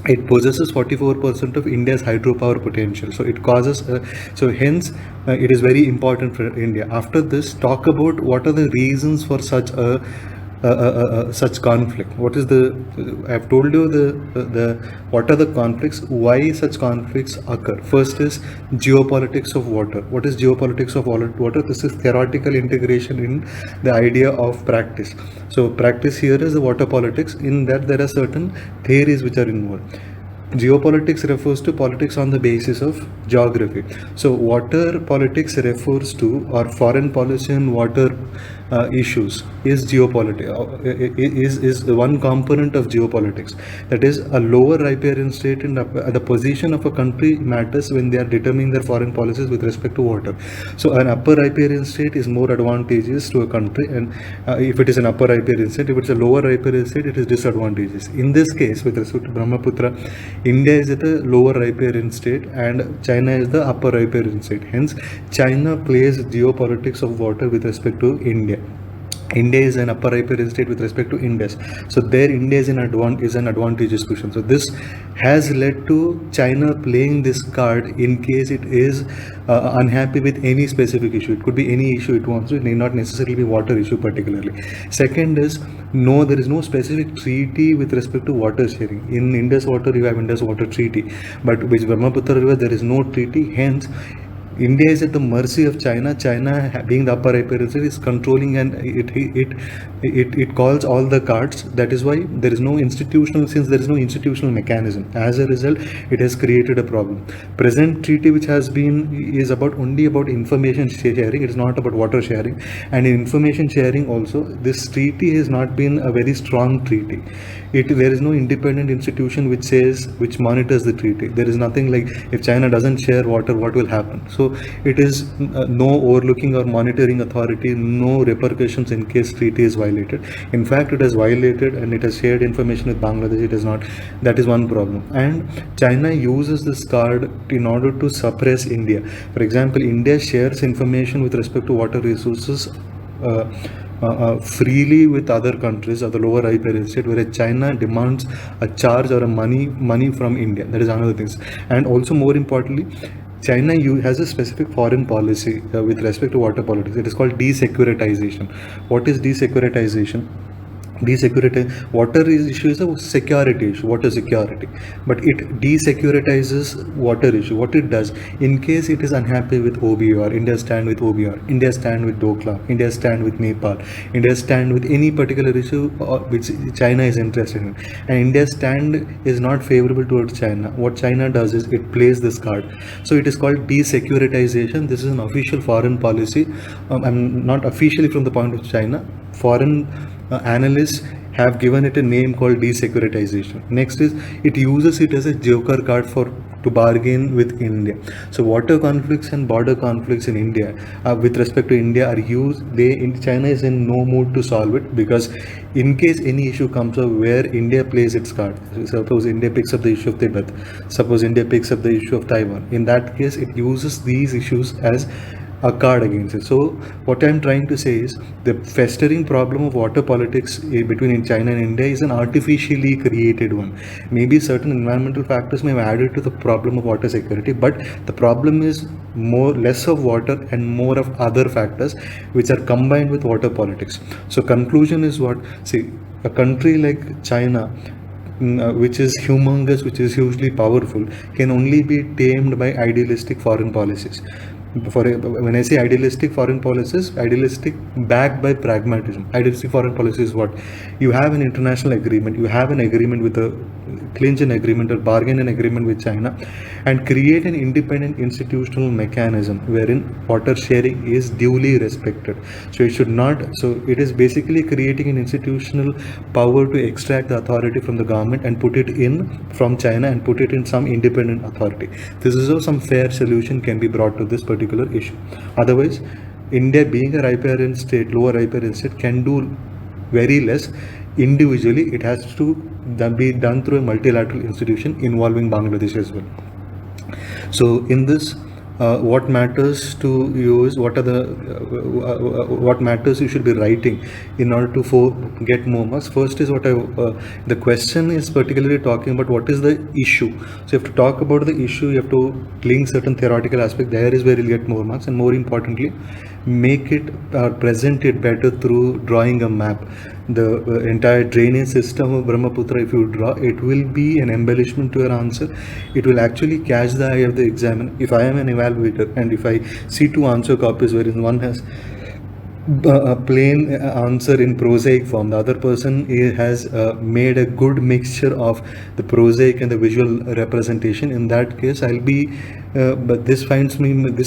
it possesses 44% of India's hydropower potential. So it causes, it is very important for India. After this, talk about what are the reasons for such such conflict. What is I've told you what are the conflicts, why such conflicts occur. First is geopolitics of water. What is geopolitics of water? This is theoretical integration in the idea of practice. So practice here is the water politics. In that, there are certain theories which are involved. Geopolitics refers to politics on the basis of geography. So water politics refers to, or foreign policy and water issues is geopolitics, is one component of geopolitics. That is, a lower riparian state and the position of a country matters when they are determining their foreign policies with respect to water. So an upper riparian state is more advantageous to a country, and if it is an upper riparian state, if it's a lower riparian state, it is disadvantageous. In this case, with respect to Brahmaputra, India is at a lower riparian state and China is the upper riparian state. Hence, China plays geopolitics of water with respect to India. India is an upper riparian state with respect to Indus. So there India is an advantageous position. So this has led to China playing this card in case it is unhappy with any specific issue. It could be any issue it wants to. It may not necessarily be water issue particularly. Second is, no, there is no specific treaty with respect to water sharing. In Indus water, you have Indus water treaty. But with Brahmaputra river, there is no treaty. Hence, India is at the mercy of China. China, being the upper riparian state, is controlling, and it calls all the cards. That is why there is no institutional mechanism. As a result, it has created a problem. Present treaty, which has been, is only about information sharing. It is not about water sharing. And in information sharing also, this treaty has not been a very strong treaty. There is no independent institution which monitors the treaty. There is nothing like, if China doesn't share water, what will happen? So it is no overlooking or monitoring authority, no repercussions in case treaty is violated. In fact, it has violated and it has shared information with Bangladesh. It is not. That is one problem. And China uses this card in order to suppress India. For example, India shares information with respect to water resources freely with other countries of the lower riparian state, whereas China demands a charge or a money from India. That is another thing. And also, more importantly, China has a specific foreign policy with respect to water politics. It is called desecuritization. What is desecuritization? Water issue is a security issue, water security, but it desecuritizes water issue. What it does, in case it is unhappy with OBR, India stand with OBR, India stand with Doklam, India stand with Nepal, India stand with any particular issue which China is interested in, and India's stand is not favorable towards China. What China does is it plays this card. So it is called desecuritization. This is an official foreign policy. I'm not officially from the point of China. Foreign analysts have given it a name called desecuritization. Next is, it uses it as a joker card to bargain with India. So water conflicts and border conflicts in India, with respect to India, are used. China is in no mood to solve it, because in case any issue comes up where India plays its card, suppose India picks up the issue of Tibet, suppose India picks up the issue of Taiwan, in that case it uses these issues as a card against it. So what I'm trying to say is the festering problem of water politics between China and India is an artificially created one. Maybe certain environmental factors may have added to the problem of water security, but the problem is less of water and more of other factors which are combined with water politics. So conclusion is what, see, a country like China, which is humongous, which is hugely powerful, can only be tamed by idealistic foreign policies. When I say idealistic foreign policies, idealistic backed by pragmatism. Idealistic foreign policy is what? You have an international agreement, you have an agreement with a clinch an agreement or bargain an agreement with China, and create an independent institutional mechanism wherein water sharing is duly respected. So it should not, so it is basically creating an institutional power to extract the authority from the government and put it in from China and put it in some independent authority. This is how some fair solution can be brought to this particular issue. Otherwise, India being a riparian state, lower riparian state, can do very less individually. It has to be done through a multilateral institution involving Bangladesh as well. So in this, what matters to you is what matters you should be writing in order to get more marks. First is the question is particularly talking about what is the issue. So you have to talk about the issue, you have to link certain theoretical aspect. There is where you'll get more marks, and more importantly, make it present it better through drawing a map. The entire drainage system of Brahmaputra, if you draw, it will be an embellishment to your answer. It will actually catch the eye of the examiner. If I am an evaluator and if I see two answer copies wherein one has a plain answer in prosaic form, the other person has made a good mixture of the prosaic and the visual representation, in that case I'll be but this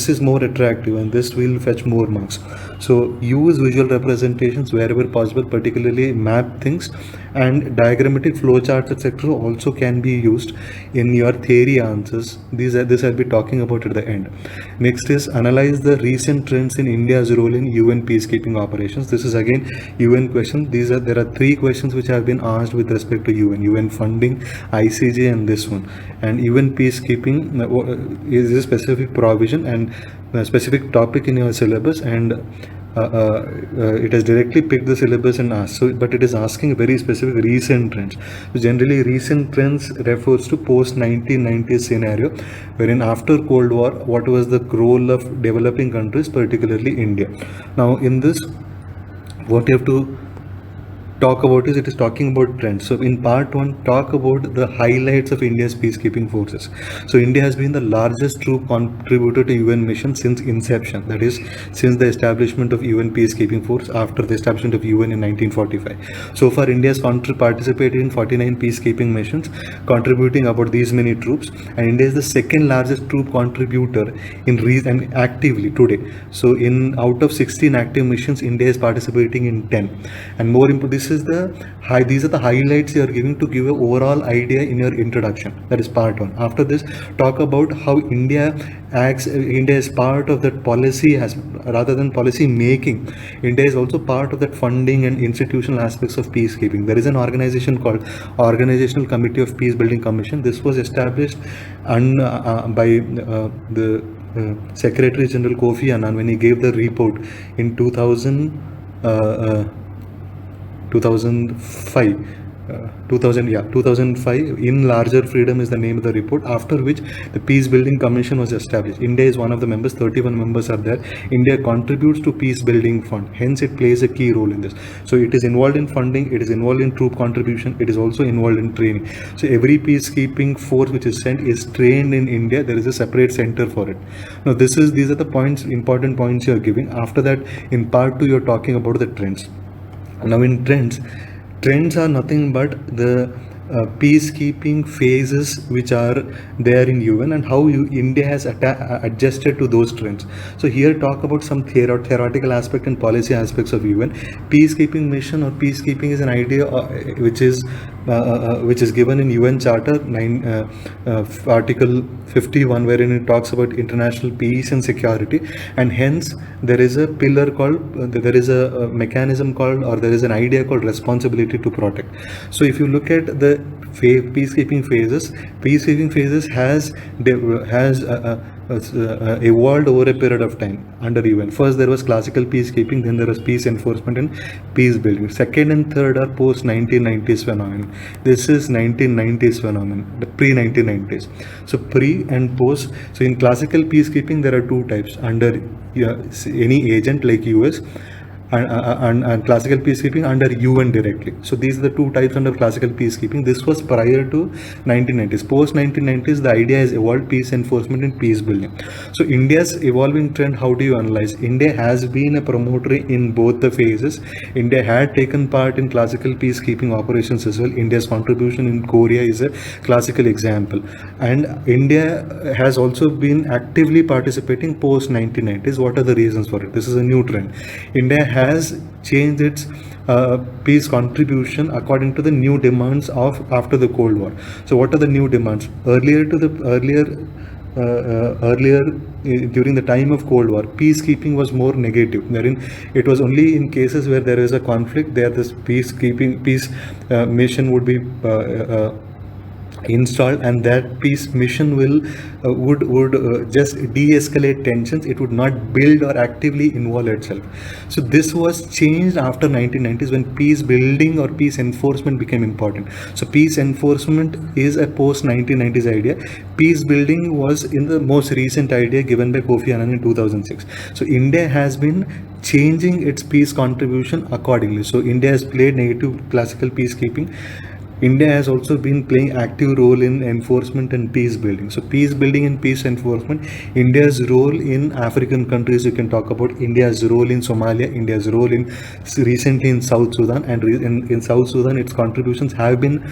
is more attractive and this will fetch more marks. So use visual representations wherever possible, particularly map things, and diagrammatic flowcharts etc. also can be used in your theory answers. This I'll be talking about at the end. Next is analyze the recent trends in India's role in UN peacekeeping operations. This is again UN question. There are three questions which have been asked with respect to UN funding, ICJ, and this one. And UN peacekeeping is a specific provision and a specific topic in your syllabus, and it has directly picked the syllabus and asked. So, but it is asking very specific recent trends. So generally, recent trends refers to post 1990s scenario, wherein after Cold War, what was the role of developing countries, particularly India. Now, in this, what you have to talk about is, it is talking about trends. So in part 1, talk about the highlights of India's peacekeeping forces. So India has been the largest troop contributor to UN mission since inception, that is since the establishment of UN peacekeeping force after the establishment of UN in 1945. So far India has participated in 49 peacekeeping missions, contributing about these many troops, and India is the second largest troop contributor and actively today. So out of 16 active missions, India is participating in 10. And more important, these are the highlights you are giving to give an overall idea in your introduction. That is part 1. After this, talk about how India acts. India is part of that policy, rather than policy making. India is also part of that funding and institutional aspects of peacekeeping. There is an organization called Organizational Committee of Peace Building Commission. This was established by the Secretary General Kofi Annan when he gave the report in 2005 in Larger Freedom is the name of the report, after which the Peace Building Commission was established. India is one of the members, 31 members are there. India contributes to Peace Building Fund, hence it plays a key role in this. So it is involved in funding, it is involved in troop contribution, it is also involved in training. So every peacekeeping force which is sent is trained in India. There is a separate center for it. Now these are the points, important points you are giving. After that, in part 2, you are talking about the trends. Now in trends are nothing but the peacekeeping phases which are there in UN and how India has adjusted to those trends. So here talk about some theoretical aspect and policy aspects of UN. Peacekeeping mission or peacekeeping is an idea which is which is given in UN Charter Article 51, wherein it talks about international peace and security, and hence there is a pillar called, there is a mechanism called, or there is an idea called responsibility to protect. So if you look at the peacekeeping phases has evolved over a period of time under UN. First there was classical peacekeeping, then there was peace enforcement and peace building. Second and third are post 1990s phenomenon. This is 1990s phenomenon, the pre 1990s. So pre and post. So in classical peacekeeping there are two types under any agent like US, and classical peacekeeping under UN directly. So these are the two types under classical peacekeeping. This was prior to 1990s. Post 1990s, the idea has evolved peace enforcement and peace building. So India's evolving trend, how do you analyze? India has been a promoter in both the phases. India had taken part in classical peacekeeping operations as well. India's contribution in Korea is a classical example. And India has also been actively participating post 1990s. What are the reasons for it? This is a new trend. India has changed its peace contribution according to the new demands of after the Cold War. So what are the new demands? Earlier during the time of Cold War, peacekeeping was more negative, wherein it was only in cases where there is a conflict there this peace mission would be installed, and that peace mission would just de-escalate tensions. It would not build or actively involve itself. So this was changed after 1990s when peace building or peace enforcement became important. So peace enforcement is a post 1990s idea. Peace building was in the most recent idea given by Kofi Annan in 2006. So India has been changing its peace contribution accordingly. So India has played negative classical peacekeeping. India has also been playing active role in enforcement and peace building. So peace building and peace enforcement, India's role in African countries, you can talk about India's role in Somalia, India's role in recently in South Sudan, and in South Sudan its contributions have been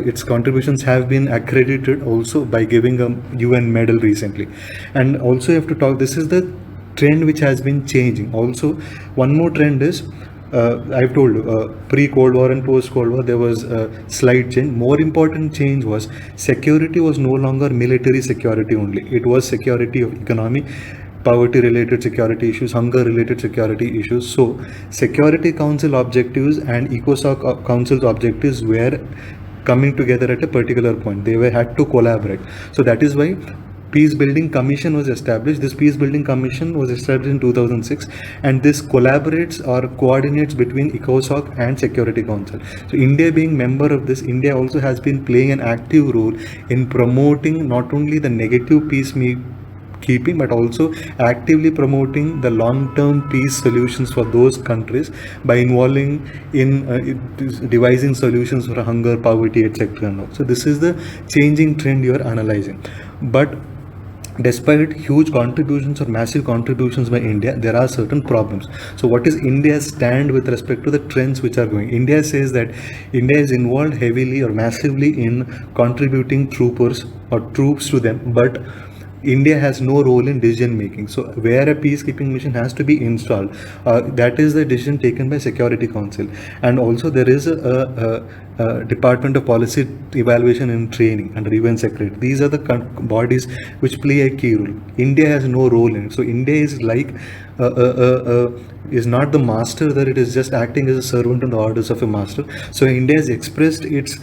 its contributions have been accredited also by giving a UN medal recently. And also you have to talk, this is the trend which has been changing. Also one more trend is, I've told pre-Cold War and post-Cold War there was a slight change. More important change was security was no longer military security only. It was security of economy, poverty-related security issues, hunger-related security issues. So Security Council objectives and ECOSOC Council's objectives were coming together at a particular point. They had to collaborate. So that is why Peace Building Commission was established. This Peace Building Commission was established in 2006, and this collaborates or coordinates between ECOSOC and Security Council. So India being member of this, India also has been playing an active role in promoting not only the negative peacekeeping but also actively promoting the long-term peace solutions for those countries by involving in devising solutions for hunger, poverty, etc. So this is the changing trend you are analyzing. But despite huge contributions or massive contributions by India, there are certain problems. So what is India's stand with respect to the trends which are going? India says that India is involved heavily or massively in contributing troops to them, but India has no role in decision making. So where a peacekeeping mission has to be installed, that is the decision taken by Security Council. And also there is a Department of Policy Evaluation and Training under UN Secretary. These are the bodies which play a key role. India has no role in it. So India is like is not the master, that it is just acting as a servant on the orders of a master. So India has expressed its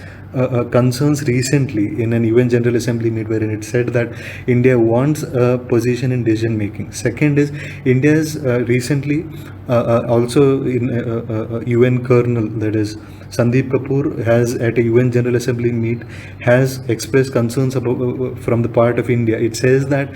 concerns recently in an UN General Assembly meet, wherein it said that India wants a position in decision making. Second is India has recently also in UN Colonel, that is Sandeep Kapoor, has at a UN General Assembly meet has expressed concerns about from the part of India. It says that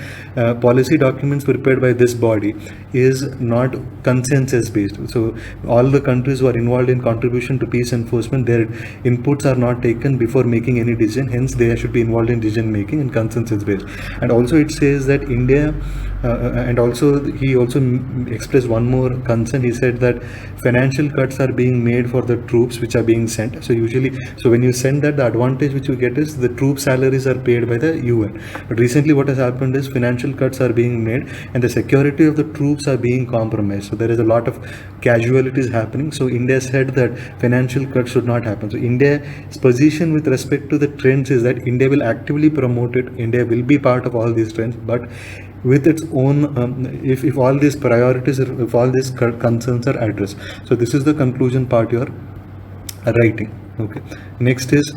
policy documents prepared by this body is not consensus based. So all the countries who are involved in contribution to peace enforcement, their inputs are not taken before making any decision. Hence they should be involved in decision making and consensus based. And also it says that India and also he also expressed one more concern concern. He said that financial cuts are being made for the troops which are being sent. So when you send that, the advantage which you get is the troop salaries are paid by the UN. But recently what has happened is financial cuts are being made and the security of the troops are being compromised. So there is a lot of casualties happening. So India said that financial cuts should not happen. So India's position with respect to the trends is that India will actively promote it. India will be part of all these trends, but with its own, if all these priorities, if all these concerns are addressed. So this is the conclusion part you are writing. Okay. Next is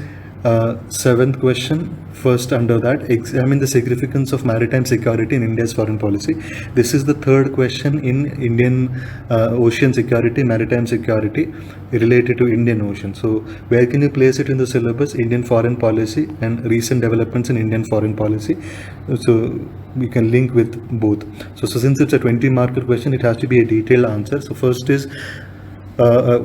seventh question. First, under that, examine the significance of maritime security in India's foreign policy. This is the third question in Indian ocean security, maritime security related to Indian Ocean. So where can you place it in the syllabus? Indian foreign policy and recent developments in Indian foreign policy. So we can link with both. So since it's a 20-marker question, it has to be a detailed answer. So first is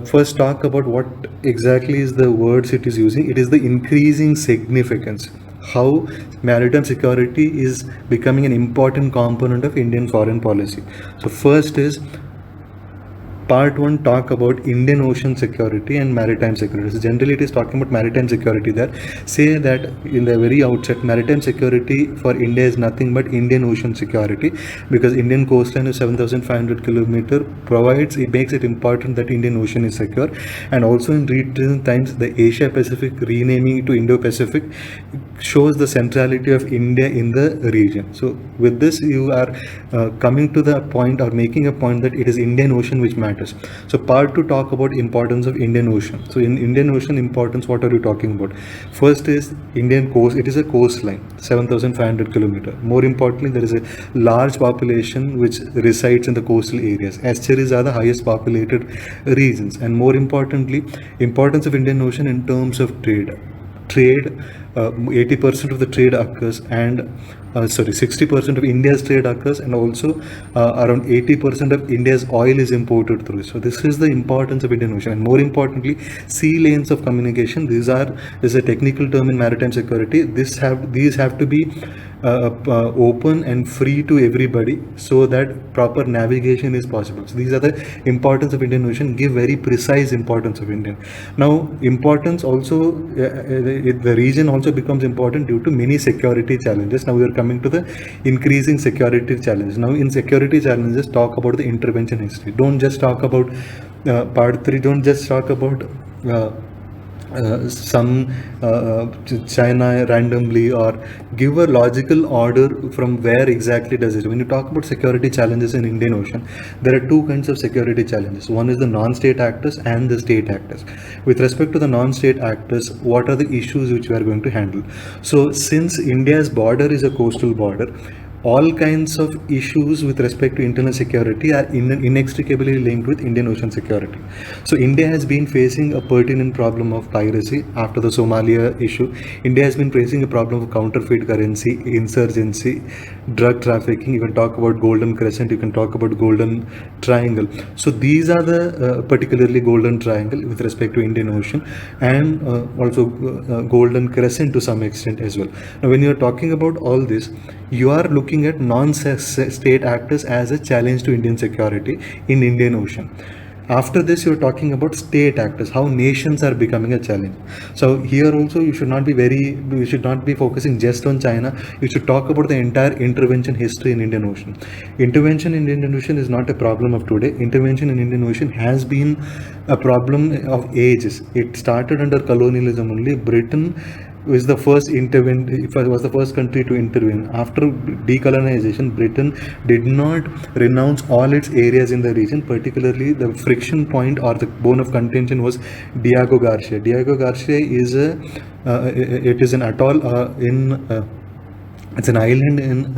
first talk about what exactly is the words it is using. It is the increasing significance, how maritime security is becoming an important component of Indian foreign policy. So first is part 1, talk about Indian ocean security and maritime security. So generally it is talking about maritime security there. Say that in the very outset, maritime security for India is nothing but Indian ocean security, because Indian coastline is 7,500 kilometers, it makes it important that Indian Ocean is secure. And also in recent times, the Asia Pacific renaming it to Indo-Pacific shows the centrality of India in the region. So with this, you are coming to the point or making a point that it is Indian Ocean which matters. So part 2, talk about importance of Indian Ocean. So in Indian Ocean importance, what are you talking about? First is Indian coast. It is a coastline, 7,500 kilometers. More importantly, there is a large population which resides in the coastal areas. Estuaries are the highest populated regions. And more importantly, importance of Indian Ocean in terms of trade. 80% of the trade occurs, and 60% of India's trade occurs, and also around 80% of India's oil is imported through. So this is the importance of Indian Ocean. And more importantly, sea lanes of communication. This is a technical term in maritime security. These have to be open and free to everybody, so that proper navigation is possible. So these are the importance of Indian Ocean. Give very precise importance of Indian. Now importance also, the region also becomes important due to many security challenges. Now we are coming to the increasing security challenges. Now in security challenges, talk about the intervention history. Don't just talk about part 3. Don't just talk about China randomly, or give a logical order from where exactly does it. When you talk about security challenges in Indian Ocean, there are two kinds of security challenges. One is the non-state actors and the state actors. With respect to the non-state actors, what are the issues which we are going to handle? So since India's border is a coastal border, all kinds of issues with respect to internal security are inextricably linked with Indian Ocean security. So India has been facing a pertinent problem of piracy after the Somalia issue. India has been facing a problem of counterfeit currency, insurgency, drug trafficking. You can talk about Golden Crescent, you can talk about Golden Triangle. So these are the particularly Golden Triangle with respect to Indian Ocean, and also Golden Crescent to some extent as well. Now when you are talking about all this, you are looking at non-state actors as a challenge to Indian security in Indian Ocean. After this, you're talking about state actors, how nations are becoming a challenge. So here also you should not be focusing just on China. You should talk about the entire intervention history in Indian Ocean. Intervention in Indian Ocean is not a problem of today. Intervention in Indian Ocean has been a problem of ages. It started under colonialism only. Britain was the first country to intervene. After decolonization, Britain did not renounce all its areas in the region. Particularly, the friction point or the bone of contention was Diego Garcia. Diego Garcia is it is an atoll it's an island in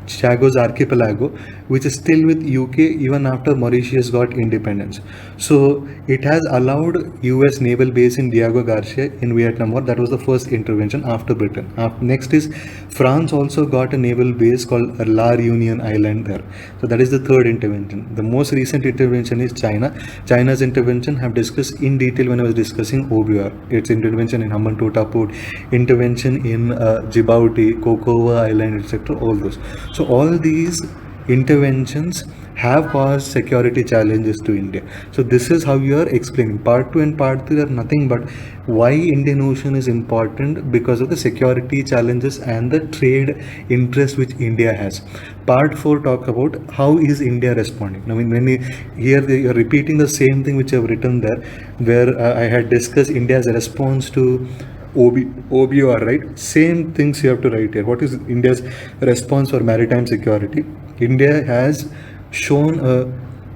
Chagos Archipelago, which is still with UK even after Mauritius got independence. So it has allowed US naval base in Diego Garcia in Vietnam War. That was the first intervention after Britain. Next is France also got a naval base called La Réunion Island there. So that is the third intervention. The most recent intervention is China. China's intervention have discussed in detail when I was discussing OBR. Its intervention in Hambantota Port, intervention in Djibouti, Cocoa Island, etc. All those. So all these interventions have caused security challenges to India. So this is how you are explaining. Part 2 and part 3 are nothing but why Indian Ocean is important because of the security challenges and the trade interest which India has. Part 4 talk about how is India responding. I mean, when you are repeating the same thing which I have written there, where I had discussed India's response to OBR, right? Same things you have to write here. What is India's response for maritime security? India has shown a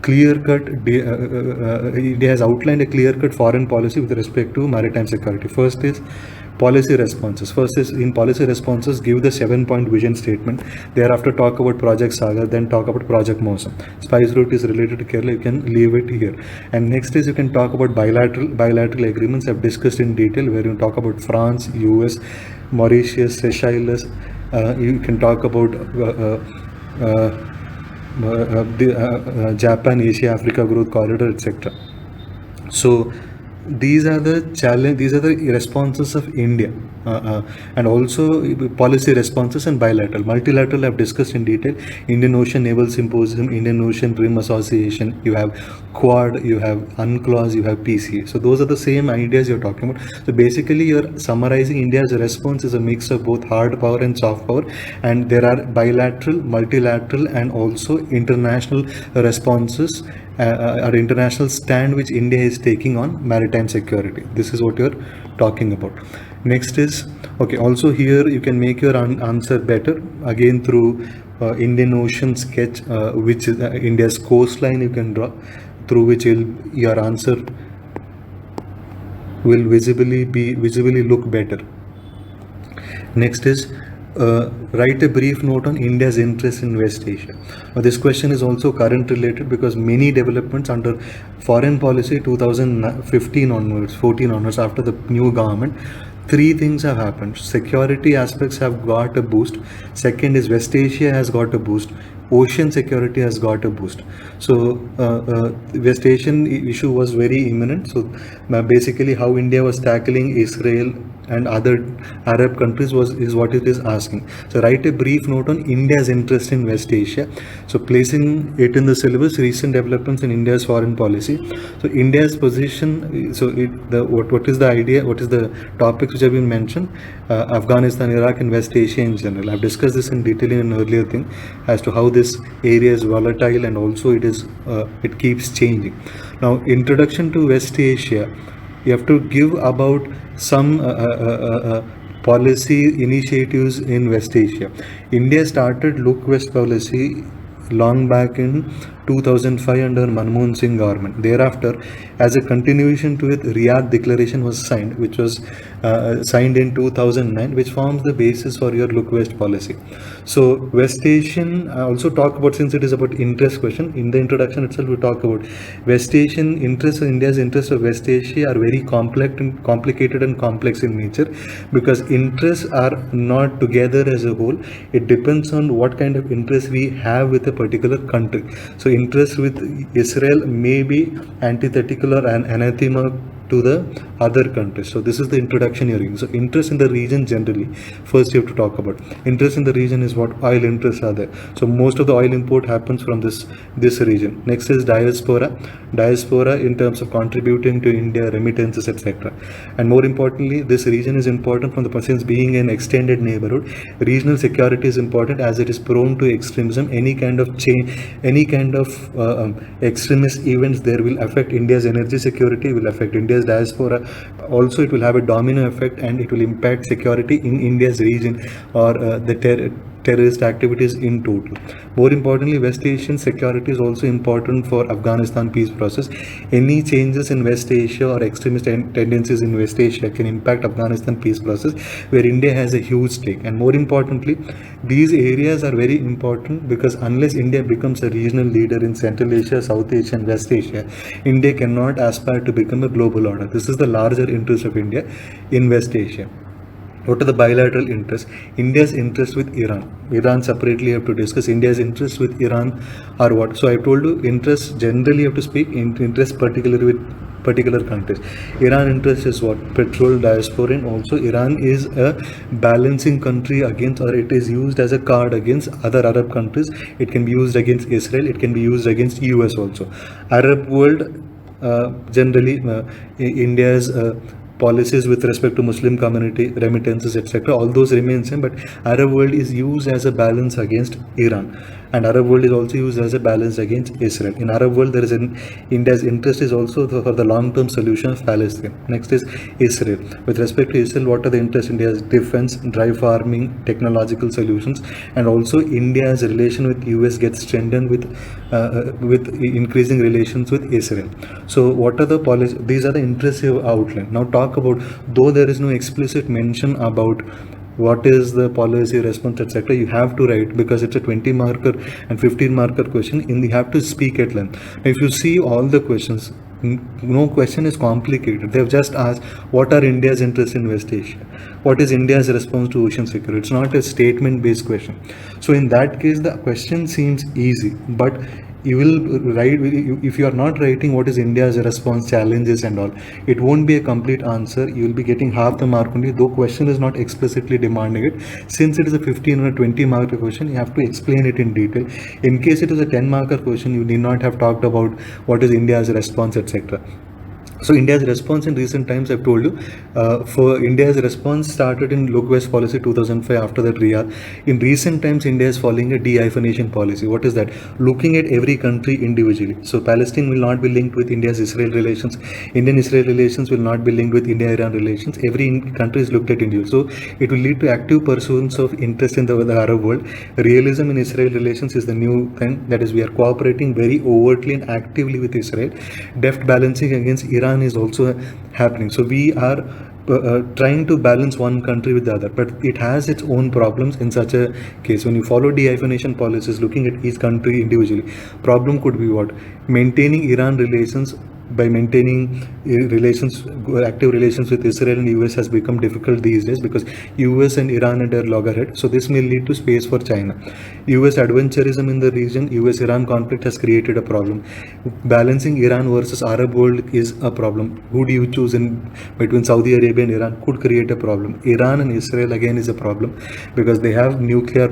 clear-cut, India has outlined a clear-cut foreign policy with respect to maritime security. First is policy responses. First is in policy responses, give the 7-point vision statement. Thereafter, talk about Project Sagar, then talk about Project Mosam. Spice route is related to Kerala, you can leave it here. And next is you can talk about bilateral agreements I've discussed in detail, where you talk about France, US, Mauritius, Seychelles. You can talk about Japan, Asia, Africa Growth Corridor, etc. So these are the challenge. These are the responses of India, and also policy responses and bilateral. Multilateral I've discussed in detail. Indian Ocean Naval Symposium, Indian Ocean Rim Association. You have Quad, you have UNCLOS, you have PCA. So those are the same ideas you're talking about. So basically, you're summarizing India's response is a mix of both hard power and soft power, and there are bilateral, multilateral, and also international responses. Our international stand which India is taking on maritime security. This is what you're talking about. Next is, okay, also here you can make your answer better again through Indian Ocean sketch, which is India's coastline you can draw, through which your answer will visibly look better. Next is write a brief note on India's interest in West Asia. This question is also current related because many developments under foreign policy 2015 onwards, 14 onwards, after the new government, three things have happened. Security aspects have got a boost. Second is West Asia has got a boost. Ocean security has got a boost. So West Asian issue was very imminent. So basically how India was tackling Israel and other Arab countries is what it is asking. So write a brief note on India's interest in West Asia. So placing it in the syllabus, recent developments in India's foreign policy. So India's position, so what is the idea, what is the topics which have been mentioned? Afghanistan, Iraq and West Asia in general. I've discussed this in detail in an earlier thing as to how this area is volatile and also it keeps changing. Now, introduction to West Asia, you have to give about some policy initiatives in West Asia. India started Look West policy long back in 2005 under Manmohan Singh government. Thereafter, as a continuation to it, Riyadh Declaration was signed, which was signed in 2009, which forms the basis for your Look West policy. So West Asian, I also talk about, since it is about interest question, in the introduction itself we talk about West Asian interests, India's interests of West Asia are very complicated and complex in nature, because interests are not together as a whole. It depends on what kind of interest we have with a particular country. So interest with Israel may be antithetical or an anathema to the other countries. So this is the introduction you're reading. So interest in the region generally, first you have to talk about. Interest in the region is what oil interests are there. So most of the oil import happens from this region. Next is diaspora. Diaspora in terms of contributing to India, remittances, etc. And more importantly, this region is important from the sense being an extended neighborhood. Regional security is important as it is prone to extremism. Any kind of change, any kind of extremist events there will affect India's energy security, will affect India's diaspora. Also, it will have a domino effect and it will impact security in India's region or the terrorist activities in total. More importantly, West Asian security is also important for Afghanistan peace process. Any changes in West Asia or extremist tendencies in West Asia can impact Afghanistan peace process, where India has a huge stake. And more importantly, these areas are very important because unless India becomes a regional leader in Central Asia, South Asia and West Asia, India cannot aspire to become a global order. This is the larger interest of India in West Asia. What are the bilateral interests? India's interest with Iran. Iran separately have to discuss. India's interest with Iran are what? So I told you, interest generally you have to speak. Interest particularly with particular countries. Iran interest is what? Petrol, diaspora, and also Iran is a balancing country against, or it is used as a card against other Arab countries. It can be used against Israel, it can be used against US also. Arab world, generally India's policies with respect to Muslim community, remittances, etc., all those remain same, but Arab world is used as a balance against Iran, and Arab world is also used as a balance against Israel. In Arab world, there is India's interest is also for the long-term solution of Palestine. Next is Israel. With respect to Israel, what are the interests? India's defense, dry farming, technological solutions, and also India's relation with US gets strengthened with increasing relations with Israel. So what are the policies? These are the interests you have outlined. Now talk about, though there is no explicit mention about what is the policy response, etc., you have to write, because it's a 20 marker and 15 marker question, and you have to speak at length. If you see all the questions, no question is complicated. They've just asked, what are India's interests in West Asia? What is India's response to ocean security? It's not a statement based question. So in that case, the question seems easy, but you will write, if you are not writing what is India's response, challenges and all, it won't be a complete answer. You will be getting half the mark only, though question is not explicitly demanding it. Since it is a 15 or 20 marker question, you have to explain it in detail. In case it is a 10 marker question, you need not have talked about what is India's response, etc. So India's response in recent times, I've told you, for India's response started in Look West policy 2005, after that Riyadh. In recent times, India is following a de-hyphenation policy. What is that? Looking at every country individually. So Palestine will not be linked with India's Israel relations. Indian-Israel relations will not be linked with India-Iran relations. Every country is looked at individually. So it will lead to active pursuance of interest in the Arab world. Realism in Israel relations is the new thing. That is, we are cooperating very overtly and actively with Israel. Deft balancing against Iran is also happening. So we are trying to balance one country with the other, but it has its own problems in such a case. When you follow de-hyphenation policies, looking at each country individually, problem could be what? Maintaining Iran relations by maintaining relations, active relations with Israel and US has become difficult these days, because US and Iran are loggerhead. So this may lead to space for China. US adventurism in the region, US-Iran conflict has created a problem. Balancing Iran versus Arab world is a problem. Who do you choose in between Saudi Arabia and Iran could create a problem. Iran and Israel again is a problem, because they have nuclear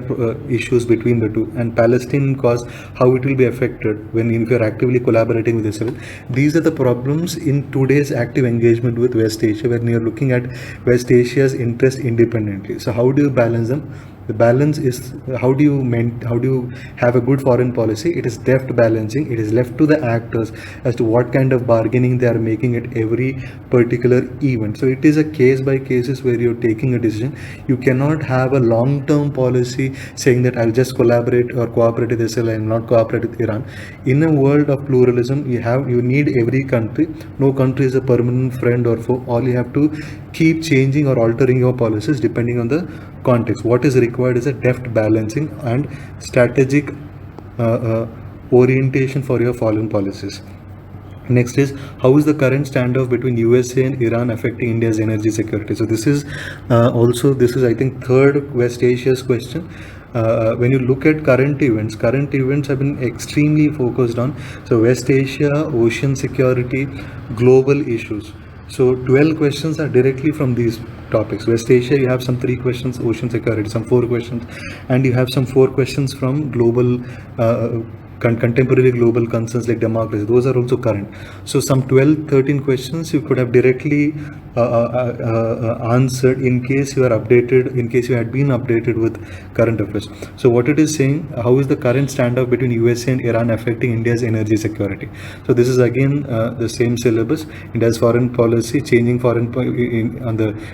issues between the two, and Palestine cause, how it will be affected when if you're actively collaborating with Israel. These are the problems in today's active engagement with West Asia, when you're looking at West Asia's interest independently. So how do you balance them? The balance is, how do you have a good foreign policy? It is deft balancing. It is left to the actors as to what kind of bargaining they are making at every particular event. So it is a case by cases where you're taking a decision. You cannot have a long-term policy saying that I'll just collaborate or cooperate with Israel and not cooperate with Iran. In a world of pluralism, you need every country. No country is a permanent friend or foe. All you have to keep changing or altering your policies depending on the context. What is required is a deft balancing and strategic orientation for your foreign policies. Next is, how is the current standoff between USA and Iran affecting India's energy security? So this is I think third West Asia's question. When you look at current events have been extremely focused on West Asia, ocean security, global issues. So 12 questions are directly from these topics. West Asia, you have some 3 questions, ocean security, some 4 questions, and you have some 4 questions from global contemporary global concerns like democracy. Those are also current. So some 12-13 questions you could have directly answered in case you are updated, in case you had been updated with current affairs. So what it is saying, how is the current standoff between USA and Iran affecting India's energy security? So this is again the same syllabus. India's foreign policy, changing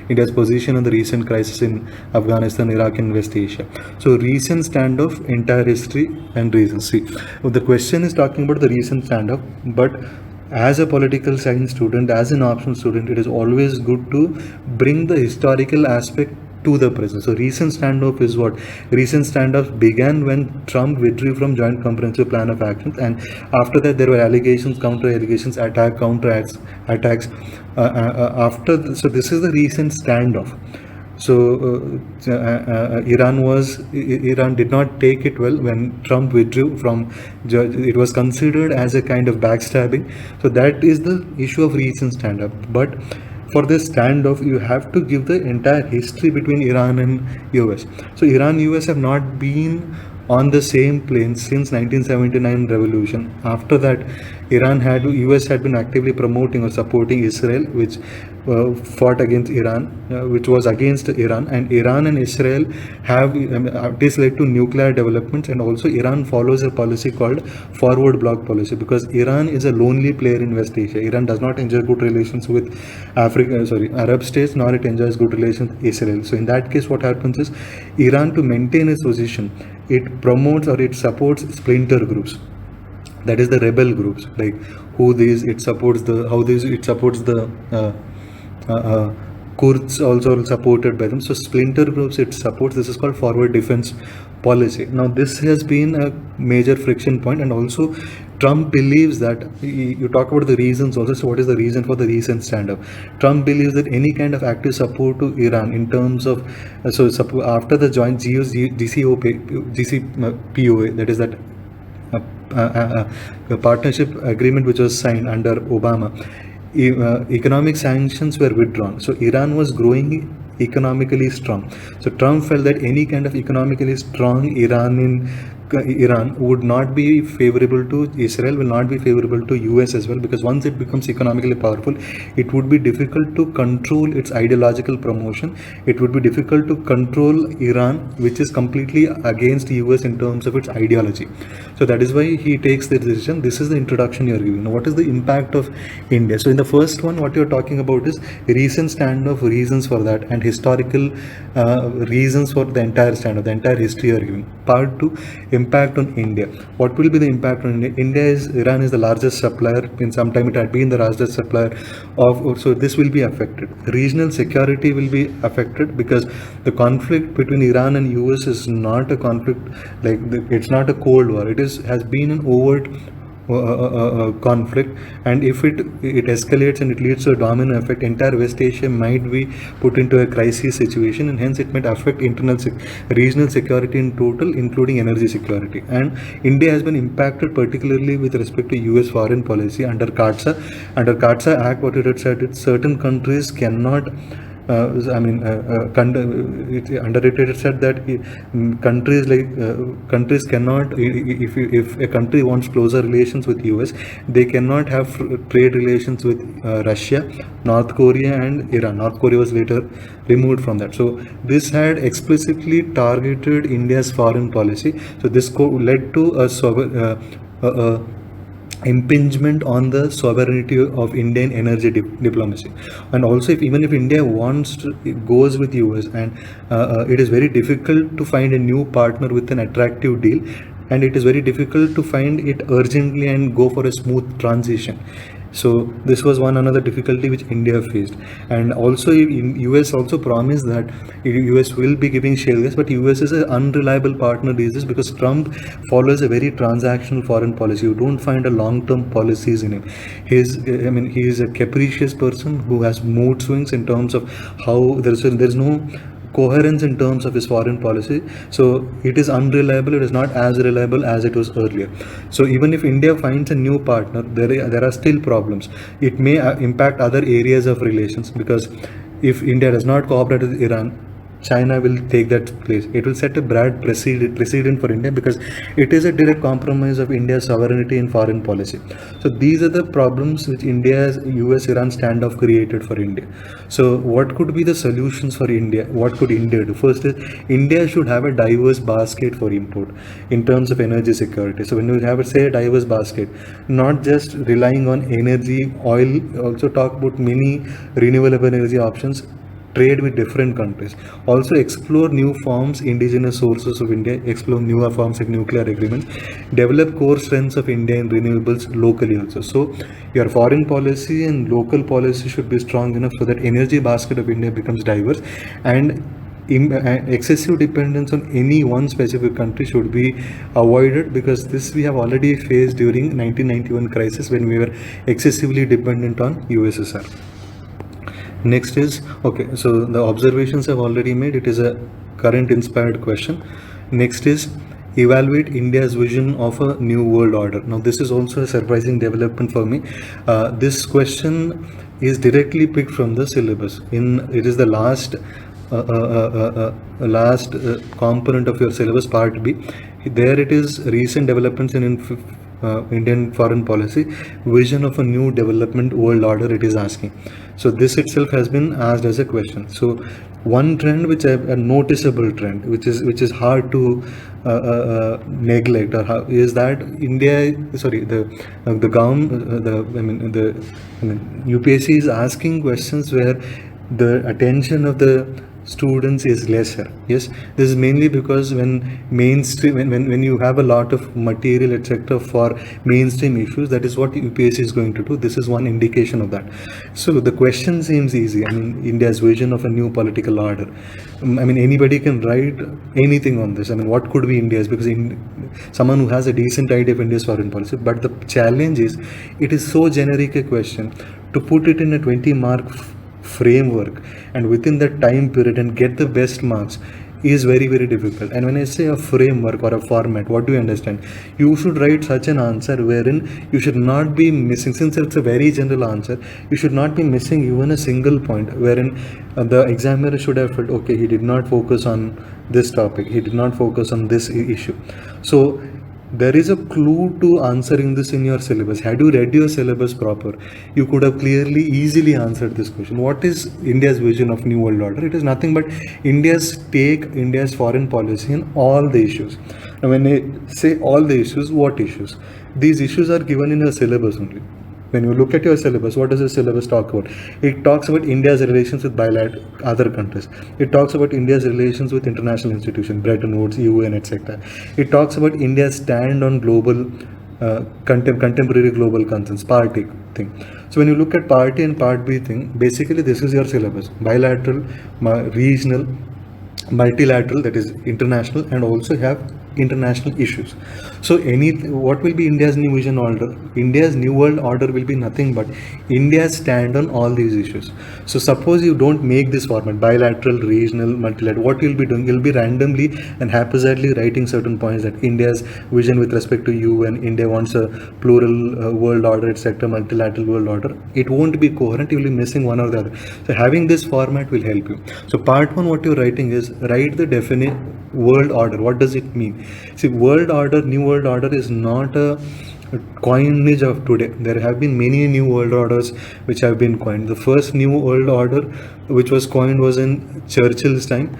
India's position on the recent crisis in Afghanistan, Iraq and West Asia. So recent standoff, entire history and reasons. See, the question is talking about the recent standoff, but as a political science student, as an optional student, it is always good to bring the historical aspect to the present. So recent standoff is what? Recent standoff began when Trump withdrew from Joint Comprehensive Plan of Actions, and after that there were allegations, counter allegations, attacks. So this is the recent standoff. Iran did not take it well when Trump withdrew from. It was considered as a kind of backstabbing. So that is the issue of recent stand-up. But for this standoff, you have to give the entire history between Iran and US. So Iran US have not been on the same plane since 1979 revolution. After that, US had been actively promoting or supporting Israel, which fought against Iran, which was against Iran, and Iran and Israel have this led to nuclear developments, and also Iran follows a policy called forward bloc policy, because Iran is a lonely player in West Asia. Iran does not enjoy good relations with Arab states, nor it enjoys good relations with Israel. So in that case, what happens is Iran, to maintain its position, it promotes or it supports splinter groups, that is the rebel groups, like it supports the Kurds also supported by them. So splinter groups it supports. This is called forward defense policy. Now this has been a major friction point, and also Trump believes that, you talk about the reasons also. So what is the reason for the recent stand-up? Trump believes that any kind of active support to Iran in terms of after the joint GCPOA, that is that partnership agreement which was signed under Obama, economic sanctions were withdrawn. So Iran was growing economically strong. So Trump felt that any kind of economically strong Iran would not be favorable to Israel, will not be favorable to US as well, because once it becomes economically powerful, it would be difficult to control its ideological promotion. It would be difficult to control Iran, which is completely against US in terms of its ideology. So that is why he takes the decision. This is the introduction you are giving. Now, what is the impact of India? So in the first one, what you're talking about is recent standoff, reasons for that, and historical reasons for the entire standoff, the entire history you are giving. Part 2, impact on India. What will be the impact on India? Iran is the largest supplier. In some time it had been the largest supplier of, so this will be affected. Regional security will be affected, because the conflict between Iran and US is not a conflict it's not a cold war. Has been an overt conflict, and if it escalates and it leads to a domino effect, entire West Asia might be put into a crisis situation, and hence it might affect regional security in total, including energy security. And India has been impacted particularly with respect to US foreign policy under CAATSA Act. What it had said is certain countries cannot underrated said that countries cannot, if a country wants closer relations with US, they cannot have trade relations with Russia, North Korea and Iran. North Korea was later removed from that. So this had explicitly targeted India's foreign policy. So this led to a impingement on the sovereignty of Indian energy diplomacy. And also, even if India goes with US, and it is very difficult to find a new partner with an attractive deal, and it is very difficult to find it urgently and go for a smooth transition. So this was another difficulty which India faced. And also US also promised that US will be giving shale gas, but US is an unreliable partner these days, because Trump follows a very transactional foreign policy. You don't find a long-term policies in him. He is a capricious person who has mood swings in terms of how there's no coherence in terms of his foreign policy. So it is unreliable. It is not as reliable as it was earlier. So even if India finds a new partner, there are still problems. It may impact other areas of relations, because if India does not cooperate with Iran, China will take that place. It will set a bad precedent for India, because it is a direct compromise of India's sovereignty in foreign policy. So these are the problems which India's US-Iran standoff created for India. So what could be the solutions for India? What could India do? First is, India should have a diverse basket for import in terms of energy security. So when you have a diverse basket, not just relying on energy, oil, also talk about many renewable energy options, trade with different countries, also explore new forms, indigenous sources of India, explore newer forms like nuclear agreements, develop core strengths of India in renewables locally also. So your foreign policy and local policy should be strong enough so that energy basket of India becomes diverse, and excessive dependence on any one specific country should be avoided, because this we have already faced during 1991 crisis, when we were excessively dependent on USSR. Next is, okay, so the observations I've already made, it is a current inspired question. Next is, evaluate India's vision of a new world order. Now, this is also a surprising development for me. This question is directly picked from the syllabus. It is the last component of your syllabus, part B. There it is, recent developments in Indian foreign policy, vision of a new development world order, it is asking. So this itself has been asked as a question. So one trend which a noticeable trend which is hard to neglect is that the government UPSC is asking questions where the attention of the students is lesser. Yes, this is mainly because when you have a lot of material etc for mainstream issues, that is what UPSC is going to do. This is one indication of that. So the question seems easy. I mean, India's vision of a new political order. I mean, anybody can write anything on this. I mean, what could be India's, because someone who has a decent idea of India's foreign policy, but the challenge is it is so generic a question. To put it in a 20-mark framework and within that time period and get the best marks is very, very difficult. And when I say a framework or a format, what do you understand? You should write such an answer wherein you should not be missing, since it's a very general answer, you should not be missing even a single point wherein the examiner should have felt, okay, he did not focus on this topic, he did not focus on this issue. So there is a clue to answering this in your syllabus. Had you read your syllabus proper, you could have clearly, easily answered this question. What is India's vision of new world order? It is nothing but India's take, India's foreign policy in all the issues. Now, when I say all the issues, what issues? These issues are given in your syllabus only. When you look at your syllabus, what does the syllabus talk about? It talks about India's relations with other countries. It talks about India's relations with international institutions, Bretton Woods, UN, etc. It talks about India's stand on global, contemporary global concerns, party thing. So when you look at party and part B thing, basically this is your syllabus: bilateral, regional, multilateral, that is international, and also have international issues. So what will be India's new vision order? India's new world order will be nothing but India's stand on all these issues. So suppose you don't make this format, bilateral, regional, multilateral, what you'll be doing, you'll be randomly and haphazardly writing certain points that India's vision with respect to UN, India wants a plural world order, etc., multilateral world order. It won't be coherent, you'll be missing one or the other. So having this format will help you. So part 1, what you're writing is, write the definite world order. What does it mean? See, world order, new world order is not a coinage of today. There have been many new world orders which have been coined. The first new world order which was coined was in Churchill's time.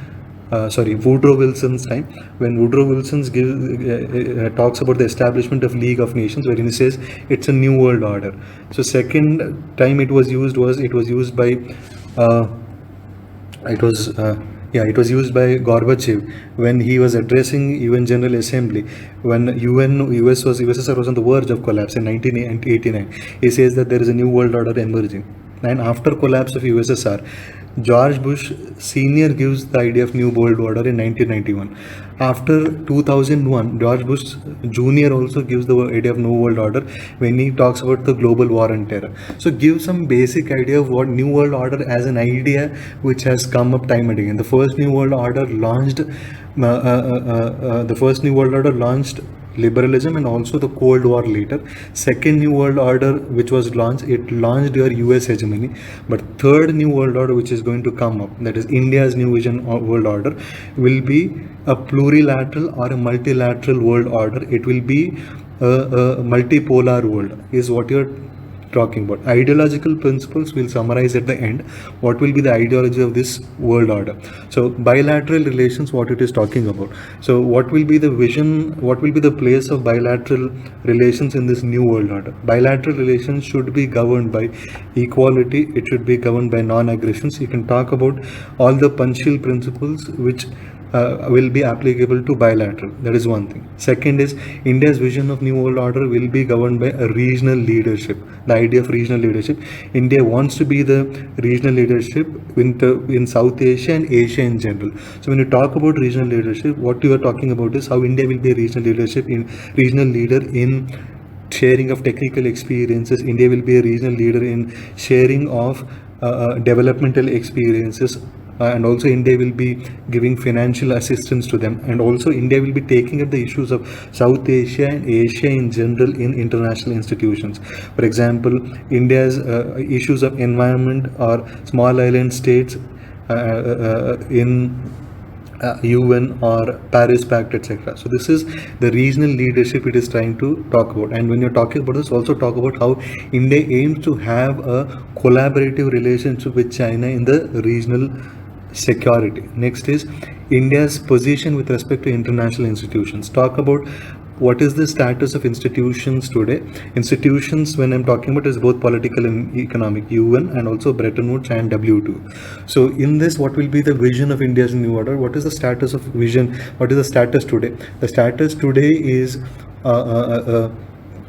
Woodrow Wilson's time, when Woodrow Wilson talks about the establishment of League of Nations, wherein he says it's a new world order. So second time it was used by Gorbachev when he was addressing UN General Assembly when USSR was on the verge of collapse in 1989. He says that there is a new world order emerging. And after collapse of USSR, George Bush Sr. gives the idea of new world order in 1991. After 2001, George Bush Jr. also gives the idea of new world order when he talks about the global war on terror. So give some basic idea of what new world order as an idea which has come up time and again. The first new world order launched liberalism and also the Cold War later. Second new world order which was launched, it launched your US hegemony. But third new world order which is going to come up, that is India's new vision world order, will be a plurilateral or a multilateral world order. It will be a multipolar world, is what you're talking about. Ideological principles will summarize at the end what will be the ideology of this world order. So bilateral relations, what it is talking about. So what will be the vision, what will be the place of bilateral relations in this new world order? Bilateral relations should be governed by equality, it should be governed by non-aggressions. You can talk about all the Panchsheel principles which will be applicable to bilateral. That is one thing. Second is India's vision of new world order will be governed by a regional leadership. The idea of regional leadership. India wants to be the regional leadership in South Asia and Asia in general. So when you talk about regional leadership, what you are talking about is how India will be a regional leader in sharing of technical experiences. India will be a regional leader in sharing of developmental experiences, and also India will be giving financial assistance to them, and also India will be taking up the issues of South Asia and Asia in general in international institutions. For example, India's issues of environment or small island states in UN or Paris Pact, etc. So this is the regional leadership it is trying to talk about. And when you're talking about this, also talk about how India aims to have a collaborative relationship with China in the regional security. Next is India's position with respect to international institutions. Talk about what is the status of institutions today. Institutions, when I'm talking about, is both political and economic, UN and also Bretton Woods and W2. So in this, what will be the vision of India's new order? What is the status of vision? What is the status today? The status today is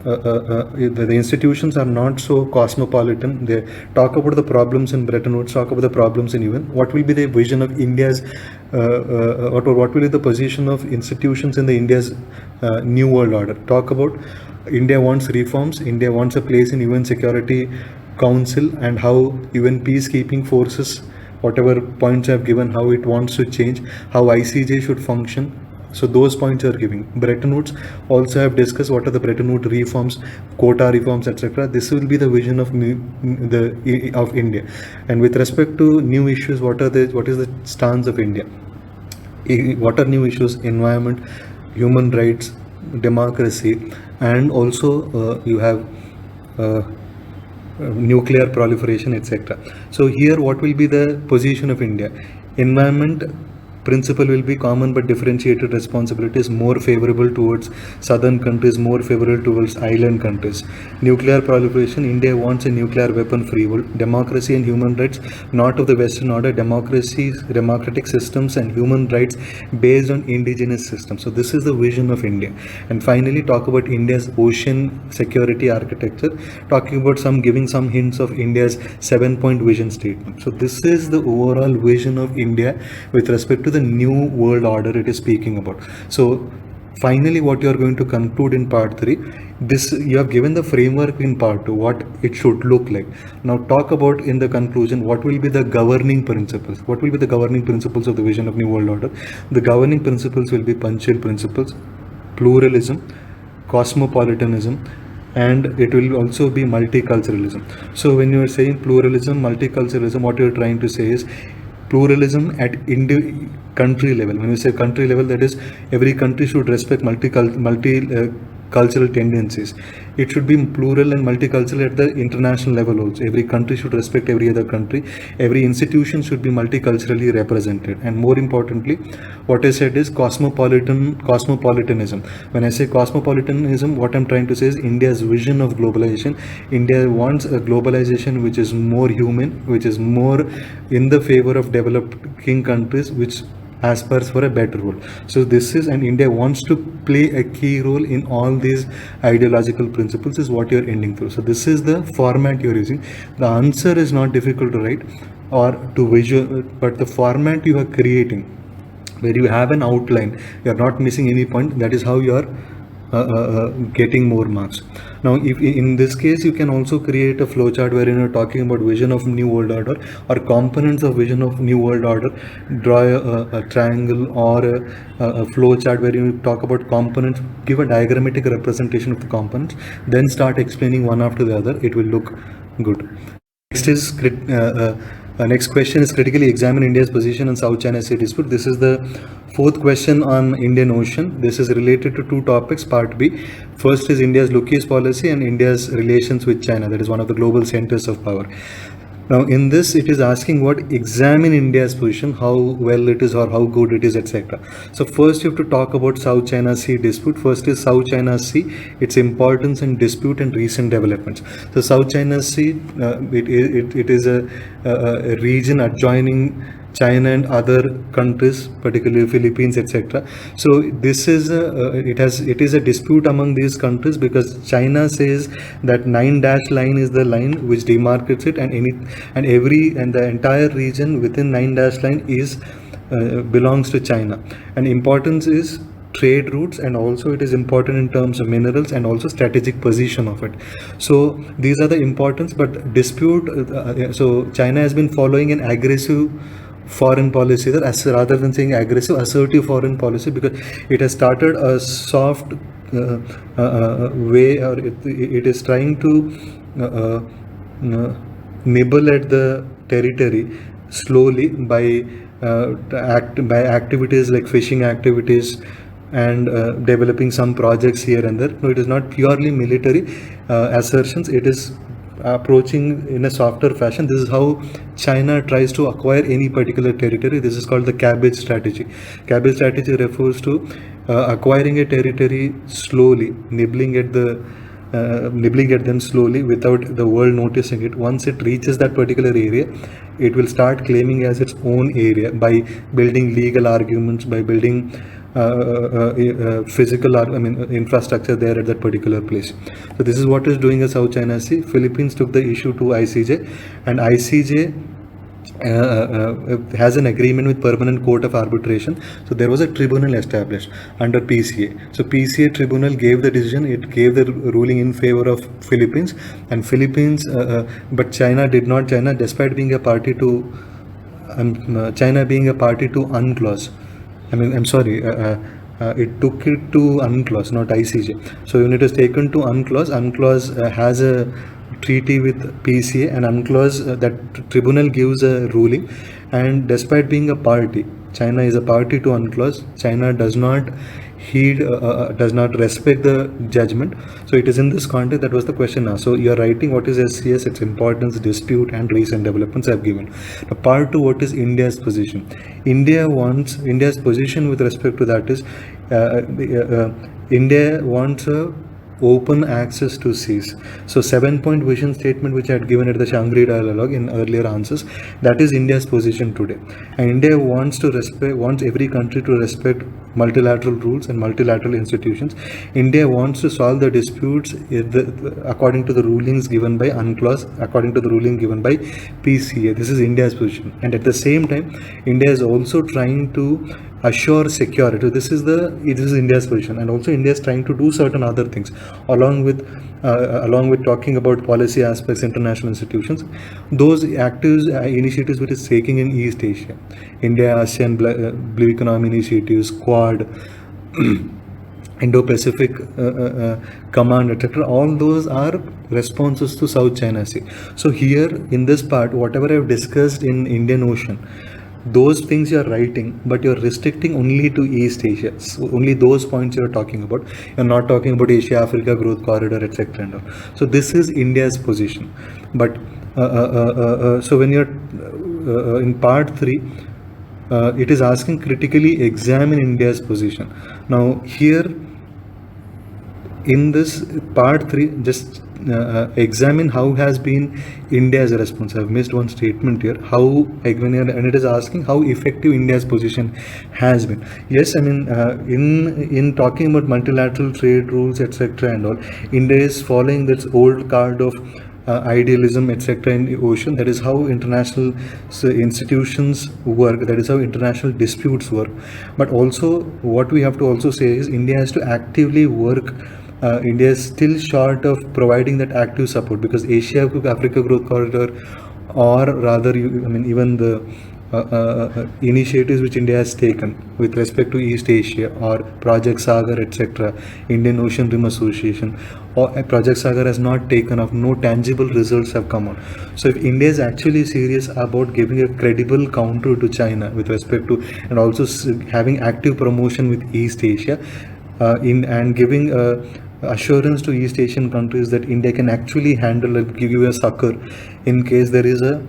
the institutions are not so cosmopolitan. They talk about the problems in Bretton Woods, talk about the problems in UN. What will be the vision of India's, what will be the position of institutions in the India's new world order? Talk about India wants reforms, India wants a place in UN Security Council, and how UN peacekeeping forces, whatever points I've given, how it wants to change, how ICJ should function. So those points are giving. Bretton Woods also have discussed what are the Bretton Woods reforms, quota reforms, etc. This will be the vision of India. And with respect to new issues, what is the stance of India? What are new issues? Environment, human rights, democracy, and also you have nuclear proliferation, etc. So here, what will be the position of India? Environment principle will be common but differentiated responsibilities, more favorable towards southern countries, more favorable towards island countries. Nuclear proliferation, India wants a nuclear weapon free world. Democracy and human rights, not of the Western order, democracies, democratic systems and human rights based on indigenous systems. So this is the vision of India. And finally, talk about India's ocean security architecture, talking about giving some hints of India's 7-point vision statement. So this is the overall vision of India with respect to the new world order it is speaking about. So finally, what you are going to conclude in part 3, this you have given the framework in part 2, what it should look like. Now talk about in the conclusion what will be the governing principles. What will be the governing principles of the vision of new world order? The governing principles will be Panchsheel principles, pluralism, cosmopolitanism, and it will also be multiculturalism. So when you are saying pluralism, multiculturalism, what you are trying to say is pluralism at country level. When you say country level, that is every country should respect multicultural tendencies. It should be plural and multicultural at the international level also. Every country should respect every other country. Every institution should be multiculturally represented. And more importantly, what I said is cosmopolitanism. When I say cosmopolitanism, what I'm trying to say is India's vision of globalization. India wants a globalization which is more human, which is more in the favor of developing countries, which aspires for a better world. So this is, and India wants to play a key role in all these ideological principles, is what you're ending through. So this is the format you're using. The answer is not difficult to write or to visual, but the format you are creating, where you have an outline, you're not missing any point, that is how you are getting more marks. Now, if in this case, you can also create a flowchart wherein you're talking about vision of new world order or components of vision of new world order. Draw a triangle or a flowchart where you talk about components, give a diagrammatic representation of the components, then start explaining one after the other. It will look good. Next is next question is critically examine India's position on South China Sea dispute. This is the fourth question on Indian Ocean. This is related to two topics, part B. First is India's Look-East policy and India's relations with China, that is one of the global centers of power. Now in this, it is asking what examine India's position, how well it is or how good it is, etc. So first you have to talk about South China Sea dispute. First is South China Sea, its importance and dispute and recent developments. So South China Sea, it is a region adjoining China and other countries, particularly Philippines, etc. So this is it is a dispute among these countries because China says that 9-dash line is the line which demarcates it, and the entire region within 9-dash line is belongs to China. And importance is trade routes, and also it is important in terms of minerals and also strategic position of it. So these are the importance. But dispute, so China has been following an aggressive foreign policy there, as rather than saying aggressive, assertive foreign policy, because it has started a soft way, or it is trying to nibble at the territory slowly by activities like fishing activities and developing some projects here and there. No, it is not purely military assertions. It is approaching in a softer fashion. This is how China tries to acquire any particular territory. This is called the cabbage strategy. Cabbage strategy refers to acquiring a territory slowly, nibbling at them slowly without the world noticing it. Once it reaches that particular area, it will start claiming as its own area by building legal arguments, by building physical, infrastructure there at that particular place. So this is what is doing as South China Sea. Philippines took the issue to ICJ, and ICJ has an agreement with Permanent Court of Arbitration. So there was a tribunal established under PCA. So PCA tribunal gave the decision. It gave the ruling in favor of Philippines, and Philippines, but China did not. China, despite being a party to China being a party to UNCLOS. It took it to UNCLOS, not ICJ. So when it is taken to UNCLOS, UNCLOS has a treaty with PCA, and UNCLOS, that tribunal gives a ruling. And despite being a party, China is a party to UNCLOS. China does not does not respect the judgment. So it is in this context that was the question now. So you are writing what is SCS, its importance, dispute, and recent developments I have given. Now, part 2, what is India's position? India's position with respect to that is India wants a open access to seas. So 7-point vision statement which I had given at the Shangri dialogue in earlier answers, that is India's position today. And India wants every country to respect multilateral rules and multilateral institutions. India wants to solve the disputes according to the rulings given by UNCLOS, according to the ruling given by PCA. This is India's position. And at the same time, India is also trying to assure security. This is India's position. And also India is trying to do certain other things along with talking about policy aspects, international institutions, those initiatives which is taking in East Asia, India ASEAN Blue Economy initiatives, Quad, Indo-Pacific Command, etc. All those are responses to South China Sea. So here in this part, whatever I have discussed in Indian Ocean, those things you are writing, but you're restricting only to East Asia. So only those points you're talking about. You're not talking about Asia-Africa growth corridor, etc. So this is India's position. But so when you're in part 3, it is asking critically examine India's position. Now here in this part 3, just examine how has been India's response. I've missed one statement here. And it is asking how effective India's position has been. Yes, in talking about multilateral trade rules, etc. and all, India is following this old card of idealism, etc. in the ocean. That is how international institutions work. That is how international disputes work. But also, what we have to also say is India has to actively work. India is still short of providing that active support, because Asia-Africa growth corridor, or rather, even the initiatives which India has taken with respect to East Asia, or Project Sagar, etc., Indian Ocean Rim Association, or Project Sagar has not taken off. No tangible results have come out. So if India is actually serious about giving a credible counter to China with respect to, and also having active promotion with East Asia, and giving assurance to East Asian countries that India can actually handle and give you a succor in case there is a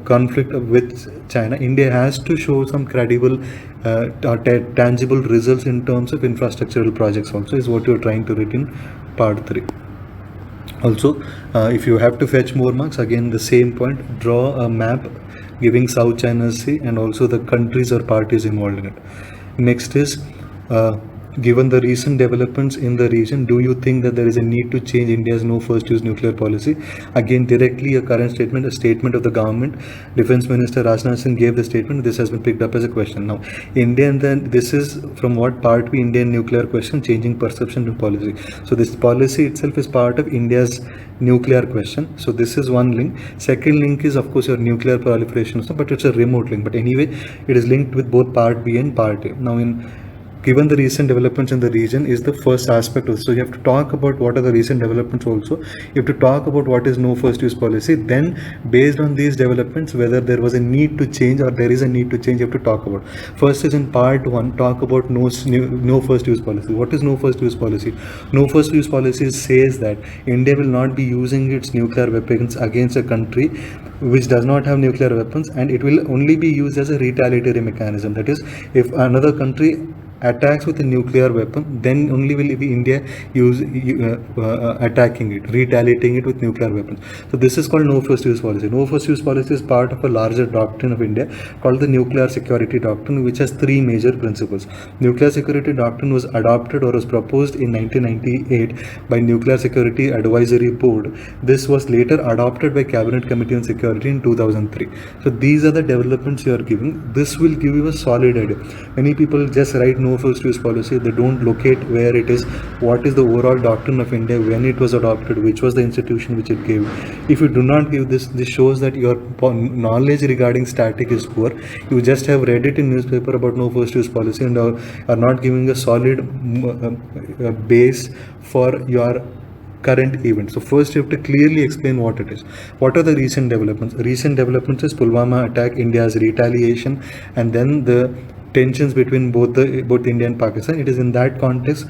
conflict with China, India has to show some credible tangible results in terms of infrastructural projects also, is what you're trying to write in part 3. Also, if you have to fetch more marks, again the same point, draw a map giving South China Sea and also the countries or parties involved in it. Next is Given the recent developments in the region, do you think that there is a need to change India's no first use nuclear policy? Again, directly a current statement, a statement of the government. Defense Minister Rajnath Singh gave the statement. This has been picked up as a question. Now, India, and then this is from what part we Indian nuclear question, changing perception and policy. So this policy itself is part of India's nuclear question. So this is one link. Second link is of course your nuclear proliferation, but it's a remote link. But anyway, it is linked with both part B and part A. Now, given the recent developments in the region is the first aspect of this. So you have to talk about what are the recent developments also. You have to talk about what is no first use policy. Then based on these developments, whether there was a need to change or there is a need to change, you have to talk about. First is in part 1, talk about no first use policy. What is no first use policy? No first use policy says that India will not be using its nuclear weapons against a country which does not have nuclear weapons, and it will only be used as a retaliatory mechanism. That is, if another country attacks with a nuclear weapon, then only will be India use attacking it, retaliating it with nuclear weapons. So this is called no first use policy. No first use policy is part of a larger doctrine of India called the Nuclear Security Doctrine, which has 3 major principles. Nuclear Security Doctrine was adopted or was proposed in 1998 by Nuclear Security Advisory Board. This was later adopted by Cabinet Committee on Security in 2003. So these are the developments you are giving. This will give you a solid idea. Many people just write no first use policy, they don't locate where it is, what is the overall doctrine of India, when it was adopted, which was the institution which it gave. If you do not give this shows that your knowledge regarding static is poor. You just have read it in newspaper about no first use policy and are not giving a solid base for your current event. So first you have to clearly explain what it is. What are the recent developments? Recent developments is Pulwama attack, India's retaliation, and then the tensions between both India and Pakistan. It is in that context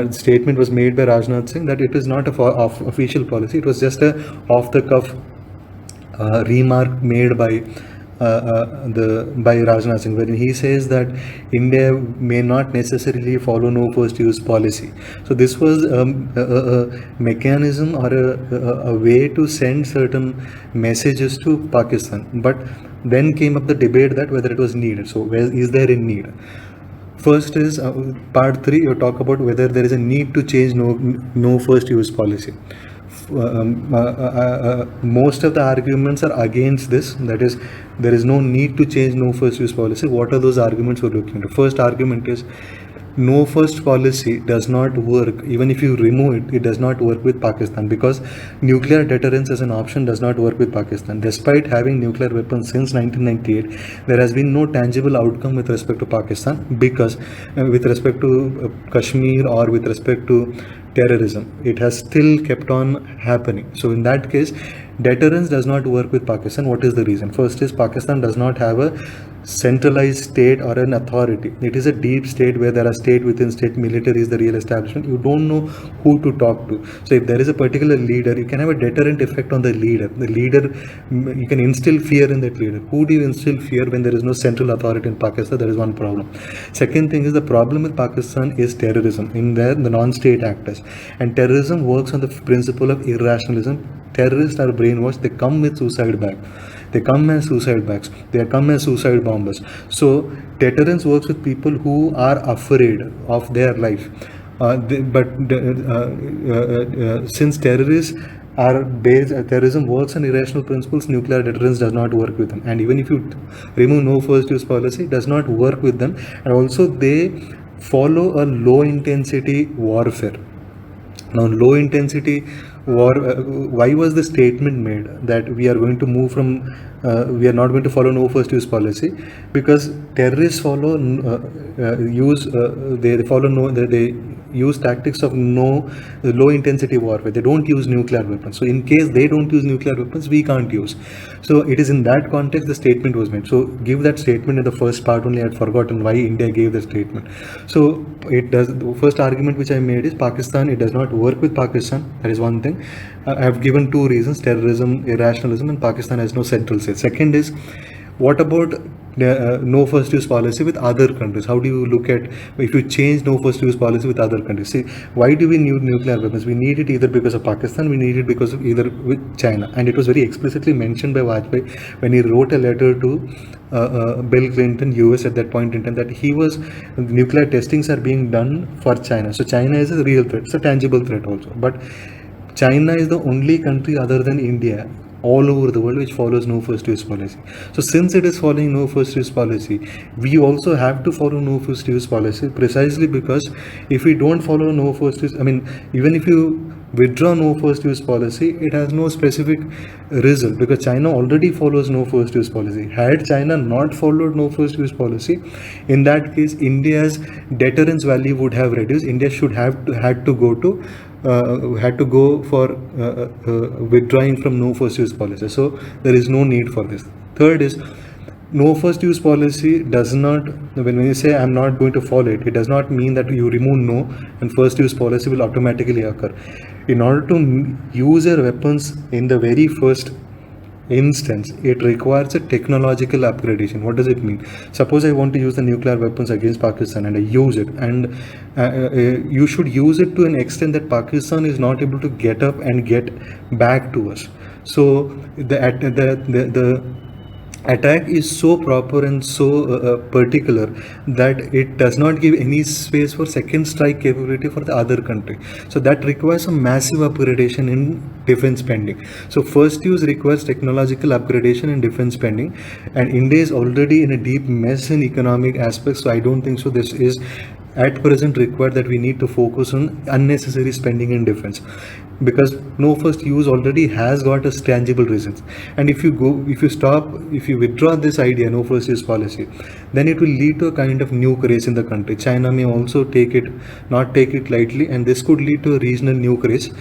statement was made by Rajnath Singh that it is not official policy. It was just a off the cuff remark made by Rajnath Singh, wherein he says that India may not necessarily follow no first use policy. So this was a mechanism or a way to send certain messages to Pakistan. But then came up the debate that whether it was needed. So is there a need? First is part 3, you talk about whether there is a need to change no first use policy. Most of the arguments are against this. That is, there is no need to change no first use policy. What are those arguments we're looking at? First argument is no first policy does not work. Even if you remove it, it does not work with Pakistan, because nuclear deterrence as an option does not work with Pakistan. Despite having nuclear weapons since 1998, there has been no tangible outcome with respect to Pakistan, because with respect to Kashmir or with respect to terrorism, it has still kept on happening. So in that case, deterrence does not work with Pakistan. What is the reason? First is Pakistan does not have a centralized state or an authority. It is a deep state where there are state within state, military is the real establishment. You don't know who to talk to. So if there is a particular leader, you can have a deterrent effect on the leader. The leader, you can instill fear in that leader. Who do you instill fear when there is no central authority in Pakistan? There is one problem. Second thing is, the problem with Pakistan is terrorism. In there, the non-state actors. And terrorism works on the principle of irrationalism. Terrorists are brainwashed. They come with suicide bags. They come as suicide bags. They come as suicide bombers. So deterrence works with people who are afraid of their life. Since terrorists are based, terrorism works on irrational principles, nuclear deterrence does not work with them. And even if you remove no first use policy, it does not work with them. And also they follow a low intensity warfare. Now, low intensity war, why was the statement made that we are going to move from, we are not going to follow no first use policy? Because terrorists follow, they use tactics of low intensity warfare. They don't use nuclear weapons. So in case they don't use nuclear weapons, we can't use. So it is in that context the statement was made. So give that statement in the first part only. I had forgotten why India gave the statement. So it does. The first argument which I made is Pakistan, it does not work with Pakistan. That is one thing. I have given 2 reasons: terrorism, irrationalism, and Pakistan has no central state. Second is, what about no first use policy with other countries? How do you look at if you change no first use policy with other countries? See, why do we need nuclear weapons? We need it either because of Pakistan, we need it because of either with China, and it was very explicitly mentioned by Vajpayee when he wrote a letter to Bill Clinton, US, at that point in time, that nuclear testings are being done for China. So China is a real threat, it's a tangible threat also. But China is the only country other than India all over the world which follows no first use policy. So since it is following no first use policy, we also have to follow no first use policy, precisely because if we don't follow no first use, even if you withdraw no first use policy, it has no specific result, because China already follows no first use policy. Had China not followed no first use policy, in that case India's deterrence value would have reduced. India should have had to go for withdrawing from no first use policy. So there is no need for this. Third is, no first use policy does not, when you say I'm not going to follow it, it does not mean that you remove no and first use policy will automatically occur. In order to use your weapons in the very first instance, it requires a technological upgradation. What does it mean? Suppose I want to use the nuclear weapons against Pakistan and I use it, and you should use it to an extent that Pakistan is not able to get up and get back to us. So the attack is so proper and so particular that it does not give any space for second strike capability for the other country. So that requires a massive upgradation in defense spending. So first use requires technological upgradation in defense spending, and India is already in a deep mess in economic aspects. So I don't think so this is at present required that we need to focus on unnecessary spending in defense, because no first use already has got its tangible reasons. And if you withdraw this idea, no first use policy, then it will lead to a kind of nuke race in the country. China may also not take it lightly, and this could lead to a regional nuke race,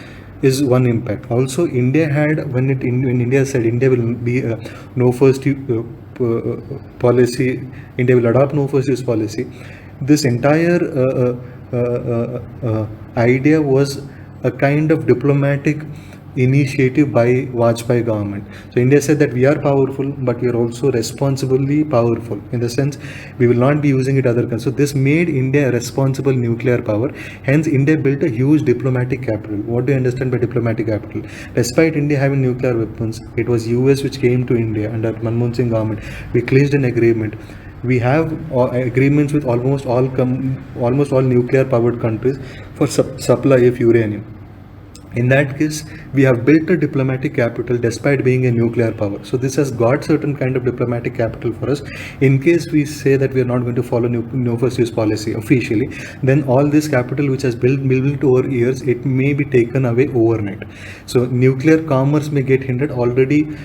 is one impact. Also, India had, when India said India will be no first use policy, India will adopt no first use policy, this entire idea was a kind of diplomatic initiative by Vajpayee government. So India said that we are powerful, but we are also responsibly powerful, in the sense we will not be using it other countries. So this made India a responsible nuclear power. Hence India built a huge diplomatic capital. What do you understand by diplomatic capital? Despite India having nuclear weapons, it was US which came to India under Manmohan Singh government. We clinched an agreement. We have agreements with almost all nuclear powered countries for supply of uranium. In that case, we have built a diplomatic capital despite being a nuclear power. So this has got certain kind of diplomatic capital for us. In case we say that we are not going to follow no first use policy officially, then all this capital which has built over years, it may be taken away overnight. So nuclear commerce may get hindered. Already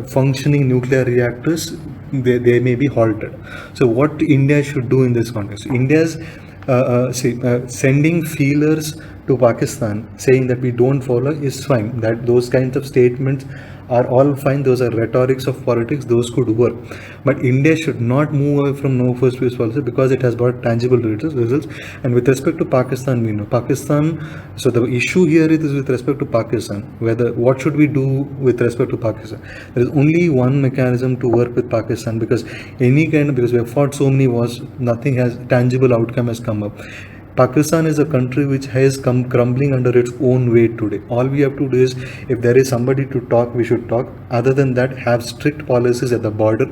functioning nuclear reactors, they may be halted. So what India should do in this context? India's sending feelers to Pakistan saying that we don't follow is fine. That those kinds of statements are all fine. Those are rhetorics of politics. Those could work. But India should not move away from no first use policy, because it has got tangible results. And with respect to Pakistan, we know Pakistan. So the issue here is with respect to Pakistan. What should we do with respect to Pakistan? There is only one mechanism to work with Pakistan, because because we have fought so many wars, nothing has tangible outcome has come up. Pakistan is a country which has come crumbling under its own weight today. All we have to do is, if there is somebody to talk, we should talk. Other than that, have strict policies at the border.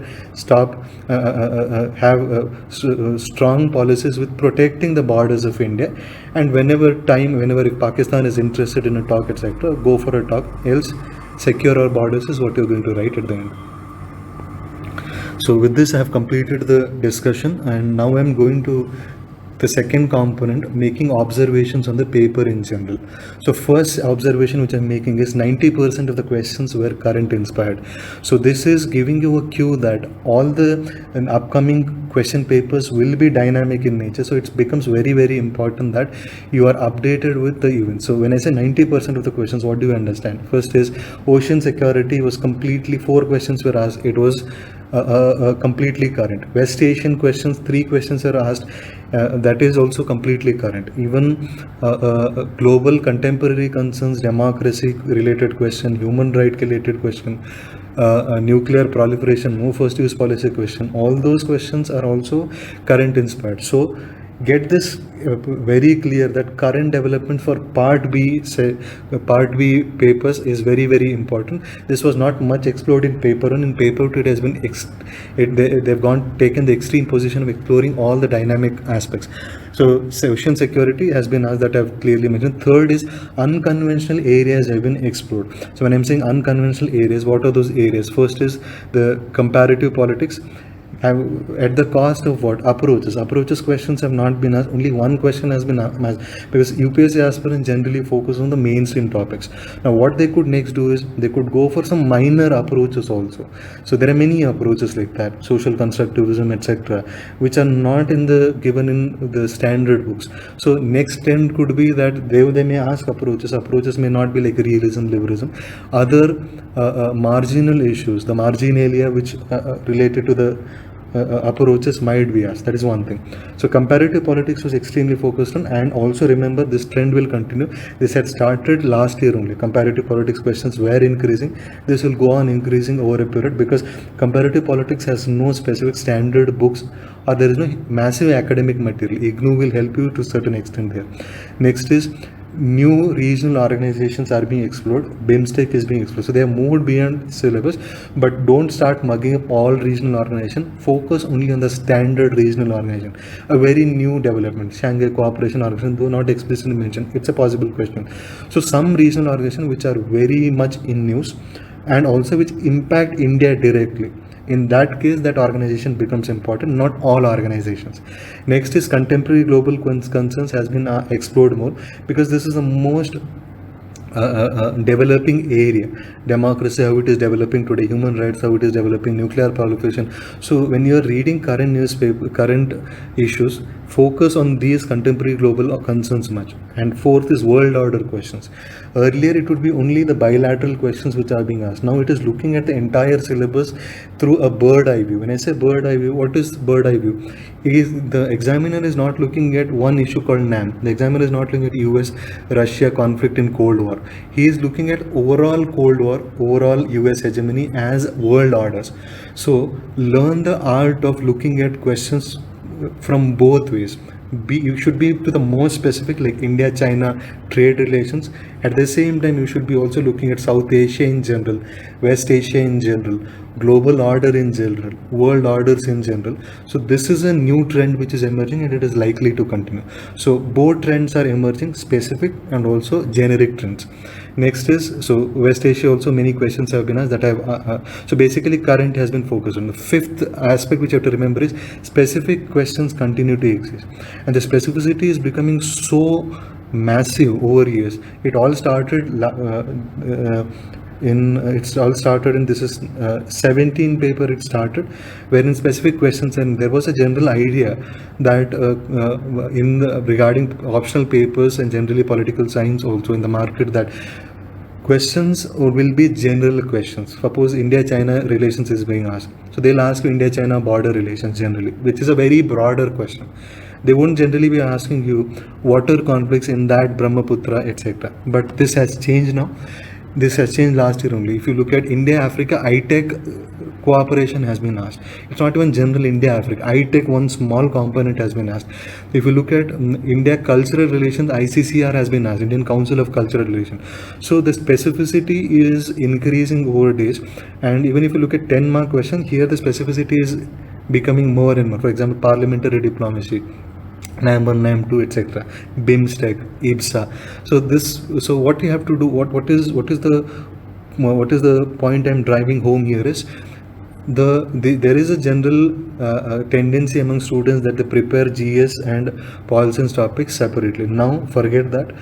Have strong policies with protecting the borders of India. And whenever if Pakistan is interested in a talk, etc., go for a talk. Else, secure our borders is what you're going to write at the end. So with this, I have completed the discussion, and now I'm going to the second component, making observations on the paper in general. So first observation which I'm making is 90% of the questions were current inspired. So this is giving you a cue that all the upcoming question papers will be dynamic in nature. So it becomes very, very important that you are updated with the events. So when I say 90% of the questions, what do you understand? First is ocean security was completely, 4 questions were asked. It was completely current. West Asian questions, 3 questions are asked. That is also completely current. Even global contemporary concerns, democracy related question, human right related question, nuclear proliferation, no first use policy question. All those questions are also current inspired. So get this very clear that current development for part B, say part B papers is very, very important. This was not much explored in paper 1. In paper 2 it has been they've taken the extreme position of exploring all the dynamic aspects. So ocean security has been asked, that I've clearly mentioned. Third is unconventional areas have been explored. So when I'm saying unconventional areas, what are those areas? First is the comparative politics. At the cost of what? Approaches questions have not been asked. Only one question has been asked, because UPSC aspirants generally focus on the mainstream topics. Now what they could next do is they could go for some minor approaches also. So there are many approaches like that, social constructivism, etc., which are not given in the standard books. So next trend could be that they may ask approaches may not be like realism, liberalism, other marginal issues, the marginalia which related to the approaches might be asked. That is one thing. So comparative politics was extremely focused on, and also remember this trend will continue. This had started last year only. Comparative politics questions were increasing. This will go on increasing over a period, because comparative politics has no specific standard books, or there is no massive academic material. IGNOU will help you to a certain extent there. Next is new regional organizations are being explored. BIMSTEC is being explored. So they have moved beyond syllabus, but don't start mugging up all regional organization. Focus only on the standard regional organization. A very new development, Shanghai Cooperation Organization, though not explicitly mentioned, it's a possible question. So some regional organizations which are very much in news and also which impact India directly. In that case, that organization becomes important, not all organizations. Next is contemporary global concerns has been explored more, because this is the most developing area. Democracy, how it is developing today, human rights, how it is developing, nuclear proliferation. So when you are reading current newspaper, current issues, focus on these contemporary global concerns much. And fourth is world order questions. Earlier it would be only the bilateral questions which are being asked. Now it is looking at the entire syllabus through a bird eye view. When I say bird eye view, what is bird eye view? The examiner is not looking at one issue called NAM. The examiner is not looking at US-Russia conflict in Cold War. He is looking at overall Cold War, overall US hegemony as world orders. So learn the art of looking at questions from both ways. You should be to the most specific, like India-China trade relations. At the same time, you should be also looking at South Asia in general, West Asia in general, global order in general, world orders in general. So this is a new trend which is emerging, and it is likely to continue. So both trends are emerging, specific and also generic trends. Next is, so West Asia also many questions have been asked that I've, so basically current has been focused on. The fifth aspect which you have to remember is specific questions continue to exist. And the specificity is becoming so massive over years. It all started in this is 17 paper it started, wherein specific questions, and there was a general idea that regarding optional papers and generally political science also in the market, that questions will be general questions. Suppose India-China relations is being asked, so they'll ask you India-China border relations generally, which is a very broader question. They won't generally be asking you water conflicts in that Brahmaputra, etc. But this has changed now. This has changed last year only. If you look at India-Africa, ITEC cooperation has been asked. It's not even general India-Africa. ITEC, one small component has been asked. If you look at India cultural relations, ICCR has been asked, Indian Council of Cultural Relations. So the specificity is increasing over days. And even if you look at 10-mark question, here the specificity is becoming more and more. For example, parliamentary diplomacy, NAM 1, NAM 2, etc., BIMSTEC, IBSA. So what you have to do, what is the point I'm driving home here is there is a general tendency among students that they prepare GS and Pol Science topics separately. Now forget that.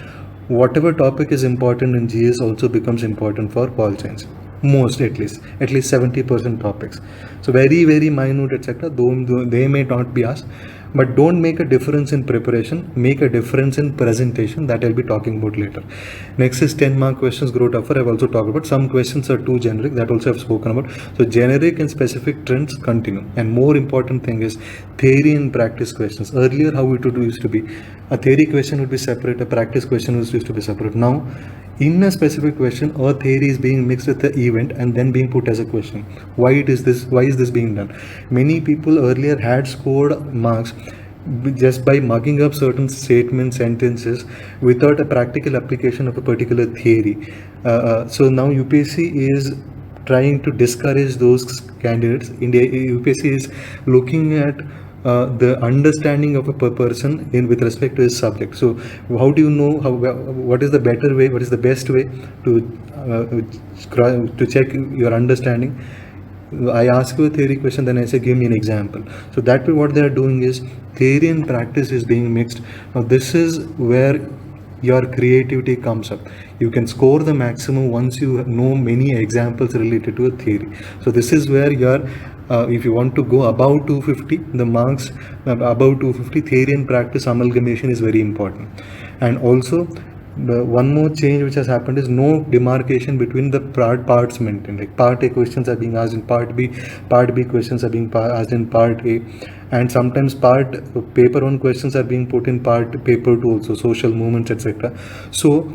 Whatever topic is important in GS also becomes important for Pol Science. Most, at least 70% topics. So very, very minute, etc., though they may not be asked. But don't make a difference in preparation, make a difference in presentation. That I'll be talking about later. Next is 10-mark questions grow tougher. I've also talked about. Some questions are too generic, that also I've spoken about. So generic and specific trends continue. And more important thing is theory and practice questions. Earlier, how it used to be, a theory question would be separate, a practice question used to be separate. Now in a specific question, a theory is being mixed with the event and then being put as a question. Why is this being done? Many people earlier had scored marks just by mugging up certain statements, sentences, without a practical application of a particular theory. So now UPSC is trying to discourage those candidates. India UPSC is looking at the understanding of a person in with respect to his subject. So how do you know what is the better way, what is the best way to check your understanding? I ask you a theory question, then I say give me an example. So that way what they are doing is theory and practice is being mixed. Now this is where your creativity comes up. You can score the maximum once you know many examples related to a theory. So this is where your if you want to go above 250, the marks above 250, theory and practice amalgamation is very important. And also one more change which has happened is no demarcation between the parts maintained. Like part A questions are being asked in part B questions are being asked in part A, and sometimes paper 1 questions are being put in paper 2 also, social movements, etc. So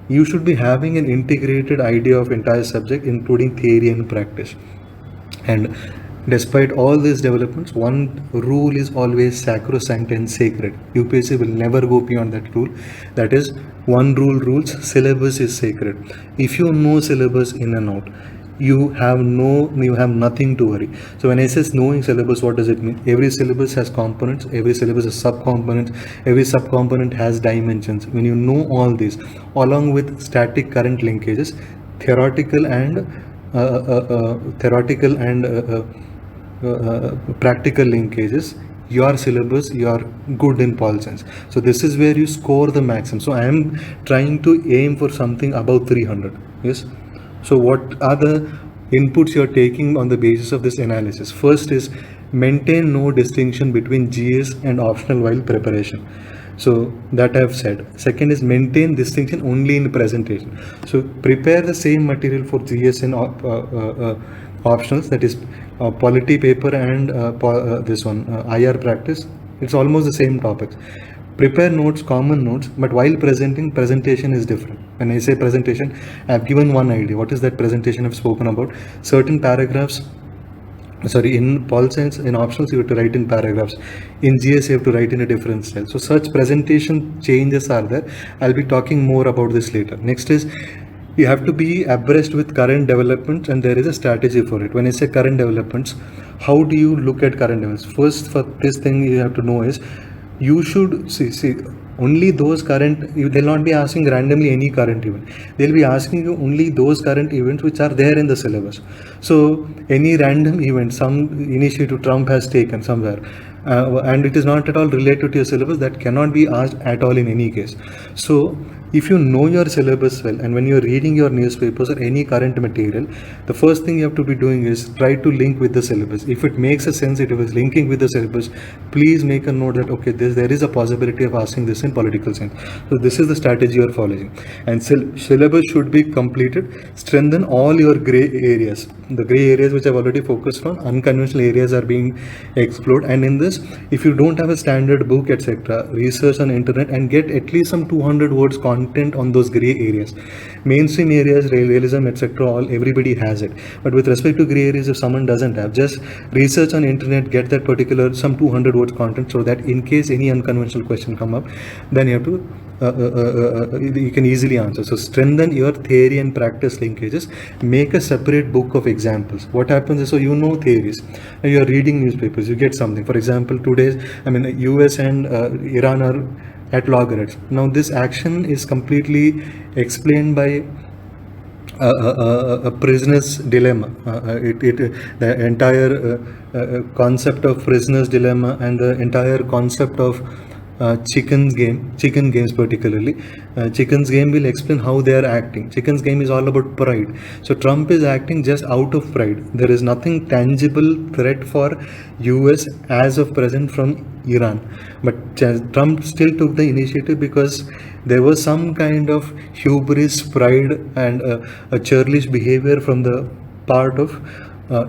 you should be having an integrated idea of entire subject, including theory and practice. And despite all these developments, one rule is always sacrosanct and sacred. UPSC will never go beyond that rule. That is, one rule rules, syllabus is sacred. If you know syllabus in and out, you have nothing to worry. So when I say knowing syllabus, what does it mean? Every syllabus has components, every syllabus has subcomponents, every subcomponent has dimensions. When you know all these, along with static current linkages, theoretical and practical linkages, your syllabus, you are good in Pol Science. So this is where you score the maximum. So I am trying to aim for something above 300. Yes. So what are the inputs you are taking on the basis of this analysis? First is maintain no distinction between GS and optional while preparation. So that I have said. Second is maintain distinction only in presentation. So prepare the same material for GS and optionals, that is polity paper and this one IR practice. It's almost the same topics. Prepare notes, common notes, but while presentation is different. When I say presentation, I have given one idea. What is that presentation I've spoken about? Certain paragraphs. Sorry, in Pol Science, in optionals, you have to write in paragraphs. In GS, you have to write in a different style. So such presentation changes are there. I'll be talking more about this later. Next is, you have to be abreast with current developments, and there is a strategy for it. When I say current developments, how do you look at current developments? First, for this thing you have to know is, you should see only those current, they'll not be asking randomly any current event. They'll be asking you only those current events which are there in the syllabus. So any random event, some initiative Trump has taken somewhere, and it is not at all related to your syllabus, that cannot be asked at all in any case. So if you know your syllabus well, and when you're reading your newspapers or any current material, the first thing you have to be doing is try to link with the syllabus. If it makes a sense, if it is linking with the syllabus, please make a note that okay, there is a possibility of asking this in political science. So this is the strategy you are following. And syllabus should be completed. Strengthen all your gray areas. The gray areas which I've already focused on, unconventional areas are being explored. And in this, if you don't have a standard book, etc., research on internet and get at least some 200 words content on those gray areas. Mainstream areas, realism, etc., all everybody has it. But with respect to gray areas, if someone doesn't have, just research on internet, get that particular some 200 words content, so that in case any unconventional question come up, then you have to you can easily answer. So strengthen your theory and practice linkages. Make a separate book of examples. What happens is, so you know theories, and you are reading newspapers, you get something. For example, today's, US and Iran are at loggerheads. Now this action is completely explained by a prisoner's dilemma. The entire concept of prisoner's dilemma and the entire concept of chicken games particularly. Chicken's game will explain how they are acting. Chicken's game is all about pride. So Trump is acting just out of pride. There is nothing tangible threat for US as of present from Iran. But Trump still took the initiative because there was some kind of hubris, pride, and a churlish behavior from the part of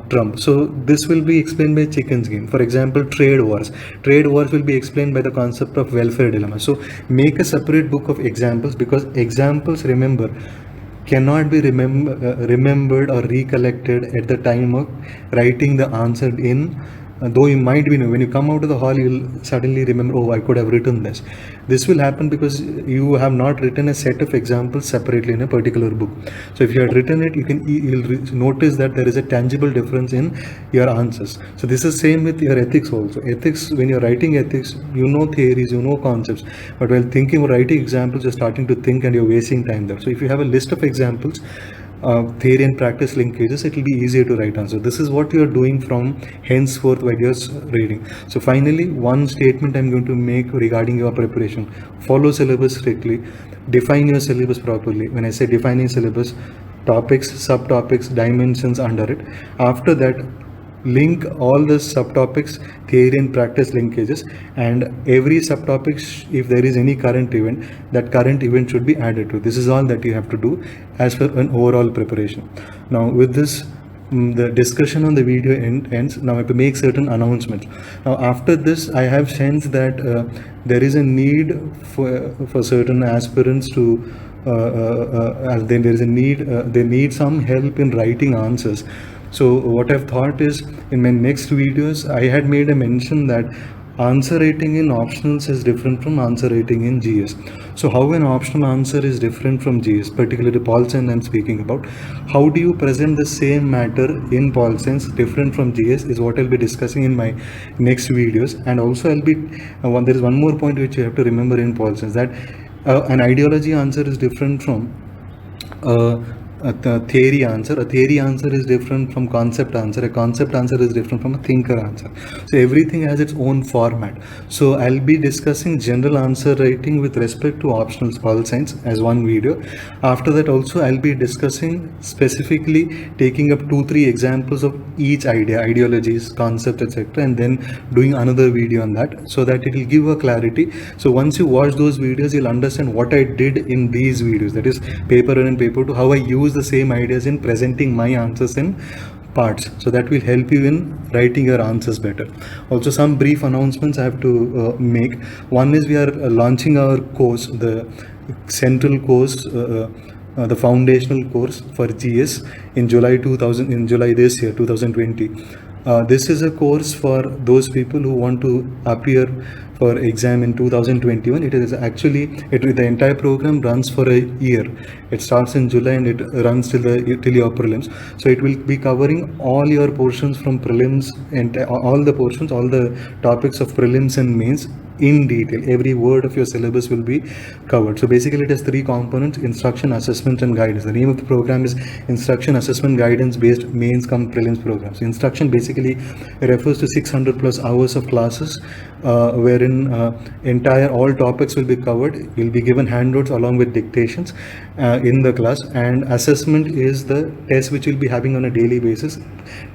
Trump. So this will be explained by Chicken's game. For example, trade wars. Trade wars will be explained by the concept of welfare dilemma. So make a separate book of examples, because examples, remember, cannot be remembered or recollected at the time of writing the answer in. Though you might be, when you come out of the hall, you'll suddenly remember, oh, I could have written this. This will happen because you have not written a set of examples separately in a particular book. So if you had written it, you'll notice that there is a tangible difference in your answers. So this is same with your ethics also. Ethics, when you're writing ethics, you know theories, you know concepts, but while thinking or writing examples, you're starting to think and you're wasting time there. So if you have a list of examples, theory and practice linkages, it will be easier to write answer. This is what you are doing from henceforth while you're reading. So finally, one statement I'm going to make regarding your preparation: follow syllabus strictly, define your syllabus properly. When I say defining syllabus, topics, subtopics, dimensions under it. After that, link all the subtopics, theory and practice linkages, and every subtopic, if there is any current event, that current event should be added to. This is all that you have to do as per an overall preparation. Now with this, the discussion on the video ends. Now I have to make certain announcements. Now after this, I have sensed that there is a need for certain aspirants to then there is a need, they need some help in writing answers. So what I've thought is, in my next videos, I had made a mention that answer writing in optionals is different from answer writing in GS. So how an optional answer is different from GS, particularly Pol Science I'm speaking about. How do you present the same matter in Pol Science different from GS is what I'll be discussing in my next videos. And also I'll be, there is one more point which you have to remember in Pol Science, that an ideology answer is different from a theory answer. A theory answer is different from concept answer. A concept answer is different from a thinker answer. So everything has its own format. So I'll be discussing general answer writing with respect to optionals Pol Science as one video. After that also I'll be discussing specifically, taking up 2-3 examples of each idea, ideologies, concept, etc., and then doing another video on that, so that it will give a clarity. So once you watch those videos, you'll understand what I did in these videos, that is paper 1 and paper 2, how I use the same ideas in presenting my answers in parts. So that will help you in writing your answers better. Also, some brief announcements I have to make. One is, we are launching our course, the central course, the foundational course for GS in July this year, 2020. This is a course for those people who want to appear for exam in 2021. It is actually, the entire program runs for a year. It starts in July and it runs till your prelims. So it will be covering all your portions from prelims, and all the topics of prelims and mains in detail. Every word of your syllabus will be covered. So basically it has 3 components: instruction, assessment, and guidance. The name of the program is Instruction, Assessment, Guidance Based Mains cum Prelims Program. So instruction basically refers to 600 plus hours of classes, wherein all topics will be covered. You'll be given handouts along with dictations in the class. And assessment is the test which you'll be having on a daily basis.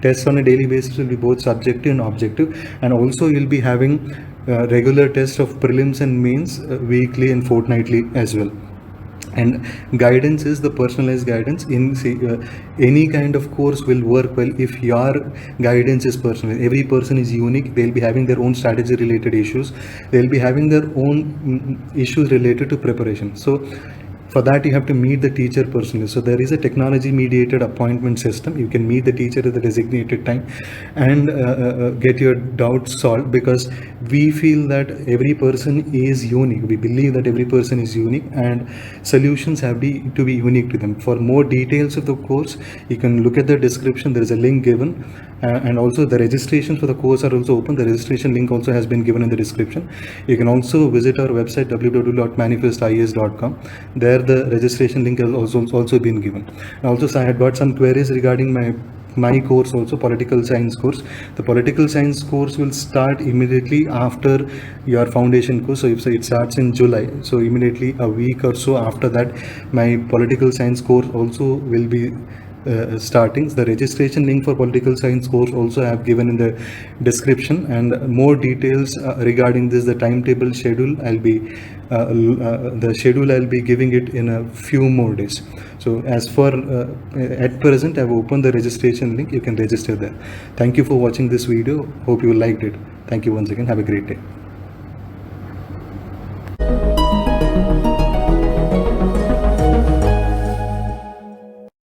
Tests on a daily basis will be both subjective and objective, and also you'll be having regular tests of prelims and mains weekly and fortnightly as well. And guidance is the personalized guidance. In any kind of course will work well if your guidance is personalized. Every person is unique. They'll be having their own strategy related issues. They'll be having their own issues related to preparation. So for that, you have to meet the teacher personally. So there is a technology mediated appointment system. You can meet the teacher at the designated time and get your doubts solved, because we feel that every person is unique. We believe that every person is unique and solutions have to be unique to them. For more details of the course, you can look at the description. There is a link given, and also the registrations for the course are also open. The registration link also has been given in the description. You can also visit our website www.manifesties.com. There the registration link has also been given. And also, I had got some queries regarding my course also, political science course. The political science course will start immediately after your foundation course. So if it starts in July, so immediately a week or so after that, my political science course also will be starting. The registration link for political science course also I have given in the description, and more details regarding this, the timetable schedule, I'll be the schedule I'll be giving it in a few more days. So as for at present, I've opened the registration link. You can register there. Thank you for watching this video. Hope you liked it. Thank you once again. Have a great day.